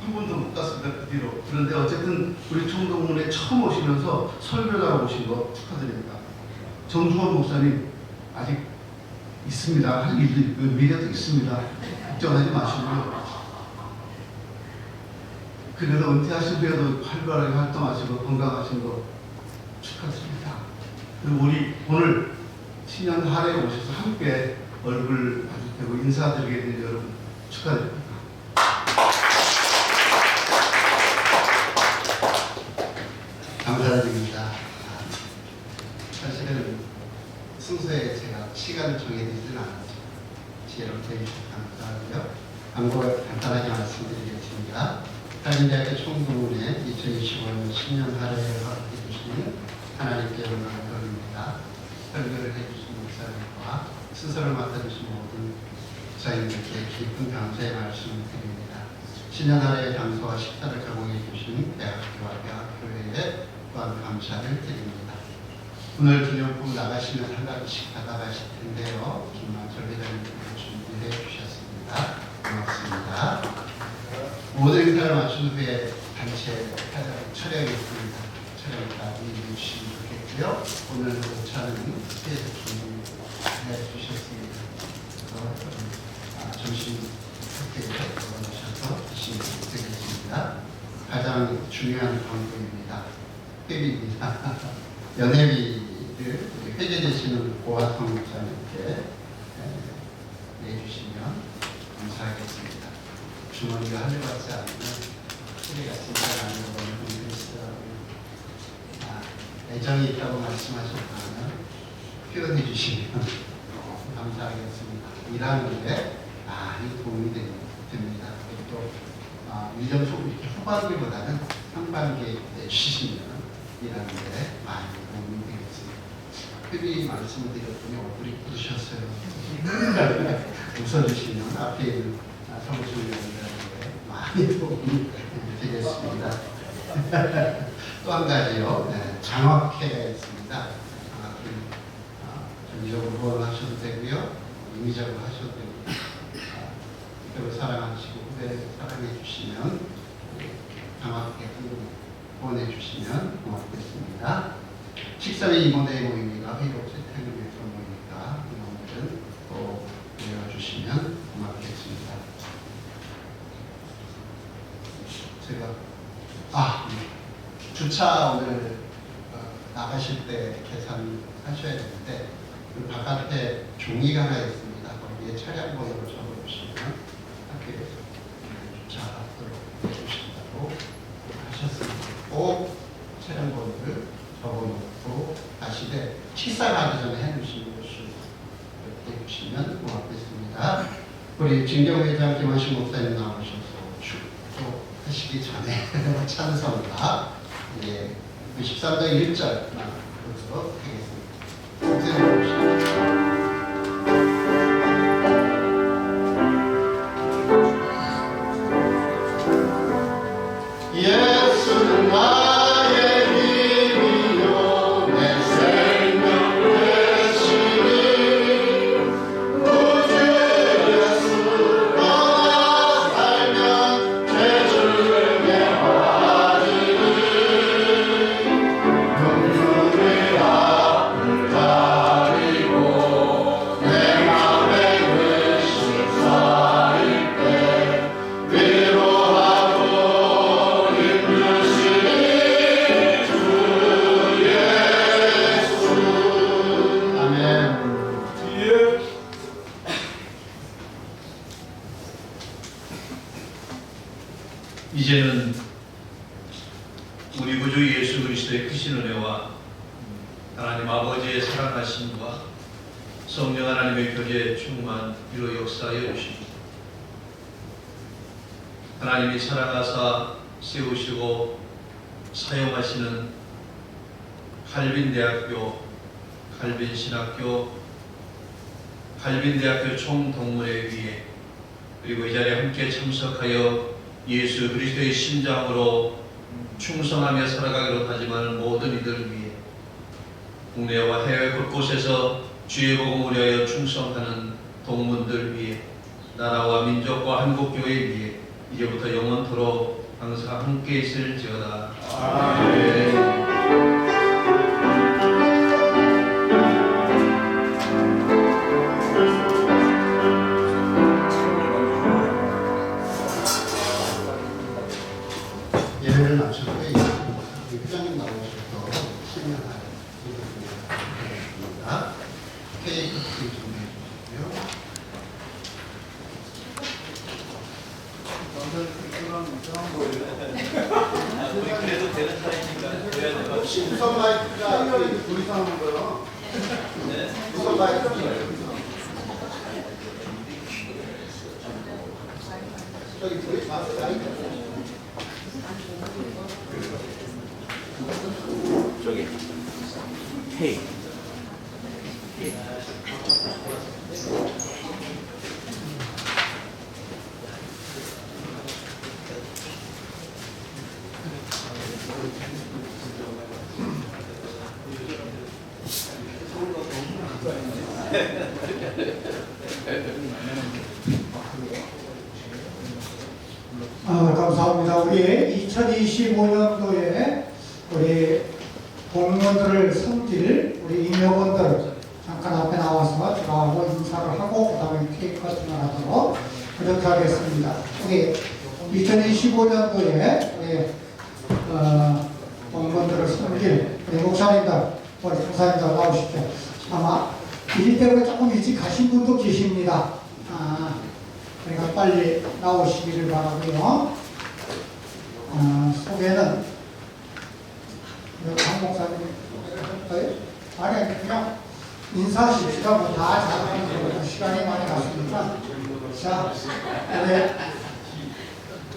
한 번도 못 갔습니다. 그 뒤로. 그런데 어쨌든 우리 총동문에 처음 오시면서 설교자로 오신 거 축하드립니다. 정중원 목사님 아직 있습니다. 할 일도 있고 미래도 있습니다. 걱정하지 마시고요. 그래도 은퇴하신 후에도 활발하게 활동하시고 건강하신 거 축하드립니다. 그리고 우리 오늘 신년 할애에 오셔서 함께 얼굴 마주대고 인사드리게 된 여러분 축하드립니다. 감사드립니다. 사실은 순서에 제가 시간을 정해드리진 않았죠. 지혜롭게 해주셔서 감사하고요. 광고 간단하게 말씀드리겠습니다. 한림대학교 총동문회 2025년 신년 할애를 허락해 주시는 하나님께 영광을 돌립니다. 설교를 해주신 목사님과 순서를 맡아주신 모든 목사님들께 깊은 감사의 말씀을 드립니다. 신년 할애의 장소와 식사를 제공해 주신 대학교와 대학교회에 또한 감사를 드립니다. 오늘 기념품 나가시면 한 가지씩 받아가실 텐데요. 김만철 회장님께서 준비해 주셨습니다. 고맙습니다. 모든 행사를 마친 후에 단체 촬영했습니다. 촬영까지 해주시면 좋겠고요. 오늘 오차는 스테이지 준비해 주셨습니다. 점심 특별히 들어오셔서 드시면 되겠습니다. 가장 중요한 광고입니다. 회비입니다. 연회비를 회계되시는 고아성 목사님께 내주시면 감사하겠습니다. 주머니가 하늘같지 않으면 소리가 진짜 나는 거는 분들이 있어요. 애정이 있다고 말씀하셨다면 표현해 주시면 감사하겠습니다. 일하는 데 많이 도움이 됩니다. 또 1년 후반기보다는 상반기에 주시면 일하는 데 많이 도움이 되겠습니다. 특히 말씀을 드렸더니 얼굴이 부으셨어요. 웃어주시면 앞에 있는 성수위원들에게 많이 도움이 되겠습니다. 또 한 가지요. 장학회가 있습니다. 정기적으로 후원하셔도 되고요. 임의적으로 하셔도 됩니다. 이대로 사랑하시고 후배 사랑해 주시면 장학회 후원해 주시면 고맙겠습니다. 식사의 이모대의 모임이나 회의록 세팅을 위해서 모이니까 이모들은 또 내려주시면 고맙겠습니다. 제가 주차 오늘 나가실 때 계산하셔야 되는데 그 바깥에 종이가 하나 있습니다. 거기에 차량 번호를 적어주시면 학교에서 주차하도록 해주신다고 하셨습니다. 꼭 차량 번호를 적어놓고 가시되 식사 가기 전에 해주시는 것을 이렇게 해주시면 고맙겠습니다. 우리 진경회장 김한식 목사님 나오셔서 하시기 전에 찬성과 13장 1절만 보도록 하겠습니다. 예수는 나의 힘이요 내 생명 되시니 우주 예수 떠나 살면 죄중에 빠지니 눈물의 앞을 가리고 내 맘에 의심 쌓일 때 위로하고 이제는 우리 구주 예수 그리스도의 크신 은혜와 하나님 아버지의 사랑하심과 성령 하나님의 교제에 충만 위로 역사하여 주십니다. 하나님이 사랑하사 세우시고 사용하시는 칼빈대학교, 칼빈신학교, 칼빈대학교 총동문회위에 그리고 이 자리에 함께 참석하여 예수 그리스도의 심장으로 충성하며 살아가기로 다짐하는 모든 이들을 위해 국내와 해외 곳곳에서 주의 복음을 위하여 충성하는 동문들 위해 나라와 민족과 한국교회 위해 이제부터 영원토록 항상 함께 있을지어다. 아멘. 예배를 마쳤고 회장님 나오셔서 신년할 부탁드립니다. 케이크 준비해 주시고요. 우리 그래도 되는 사이니까 그래야 돼요. 우선 마이크가 둘이 사는 거요. 우선 마이크. 저기 둘이 마이크. 저기 헤이 감사합니다. 우리 2025년도에 우리 공무원들을 섬길 우리 임직원들 잠깐 앞에 나와서 저하고 인사를 하고 그 다음에 케이크 커팅을 하도록 그렇게 하겠습니다. 우리 2025년도에 우리 공무원들을 섬길 우리 목사님들, 우리 부사님들 나오십시오. 아마 일 때문에 조금 일찍 가신 분도 계십니다. 그러니까 빨리 나오시기를 바라고요. 소개는 강 목사님 아니 그냥 인사하십시다. 뭐 다 잘하는 시간이 많이 갔으니까. 자,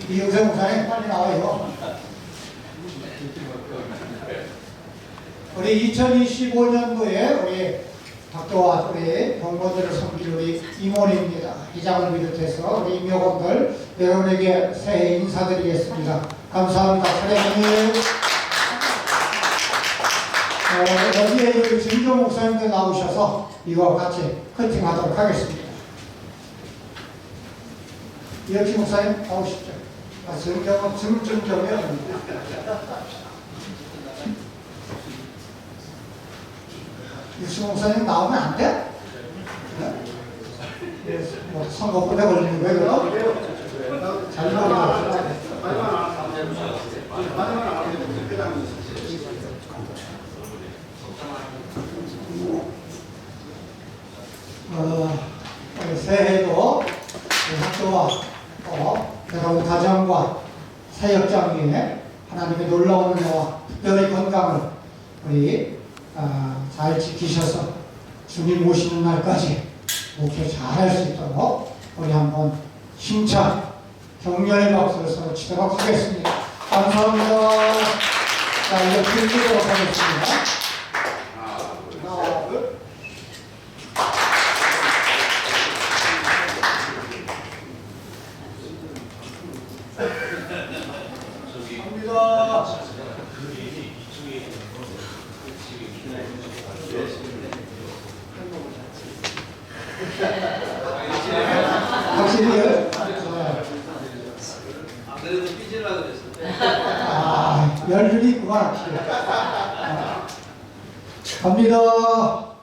우리 이영세 목사님 빨리 나와요. 우리 2025년도에 우리 학교와 우리 공무원들을 섬길 우리 임원입니다. 이장을 비롯해서 우리 임직원들 여러분에게 새해 인사드리겠습니다. 감사합니다. 사장님. 여기에 우리 증조 목사님들 나오셔서 이거 같이 커팅하도록 하겠습니다. 이혁희 목사님 나오시죠. 증정이요. 유수 목사님 나오면 안 돼? 네? 뭐 선거권에 걸리는 거예요, 그럼? 잘 모르겠어요. 새해에도 학교와 여러분 가정과 사역장 위에 하나님의 놀라운 은혜와 특별히 건강을 우리 잘 지키셔서 주님 오시는 날까지 목회 잘할 수 있도록 우리 한번 힘찬 격려의 박수를 서로 치도록 하겠습니다. 감사합니다. 자, 이제 드리도록 하겠습니다. 확실히 그래도 삐지려고 그랬어. 열륜이 있구만. 갑니다.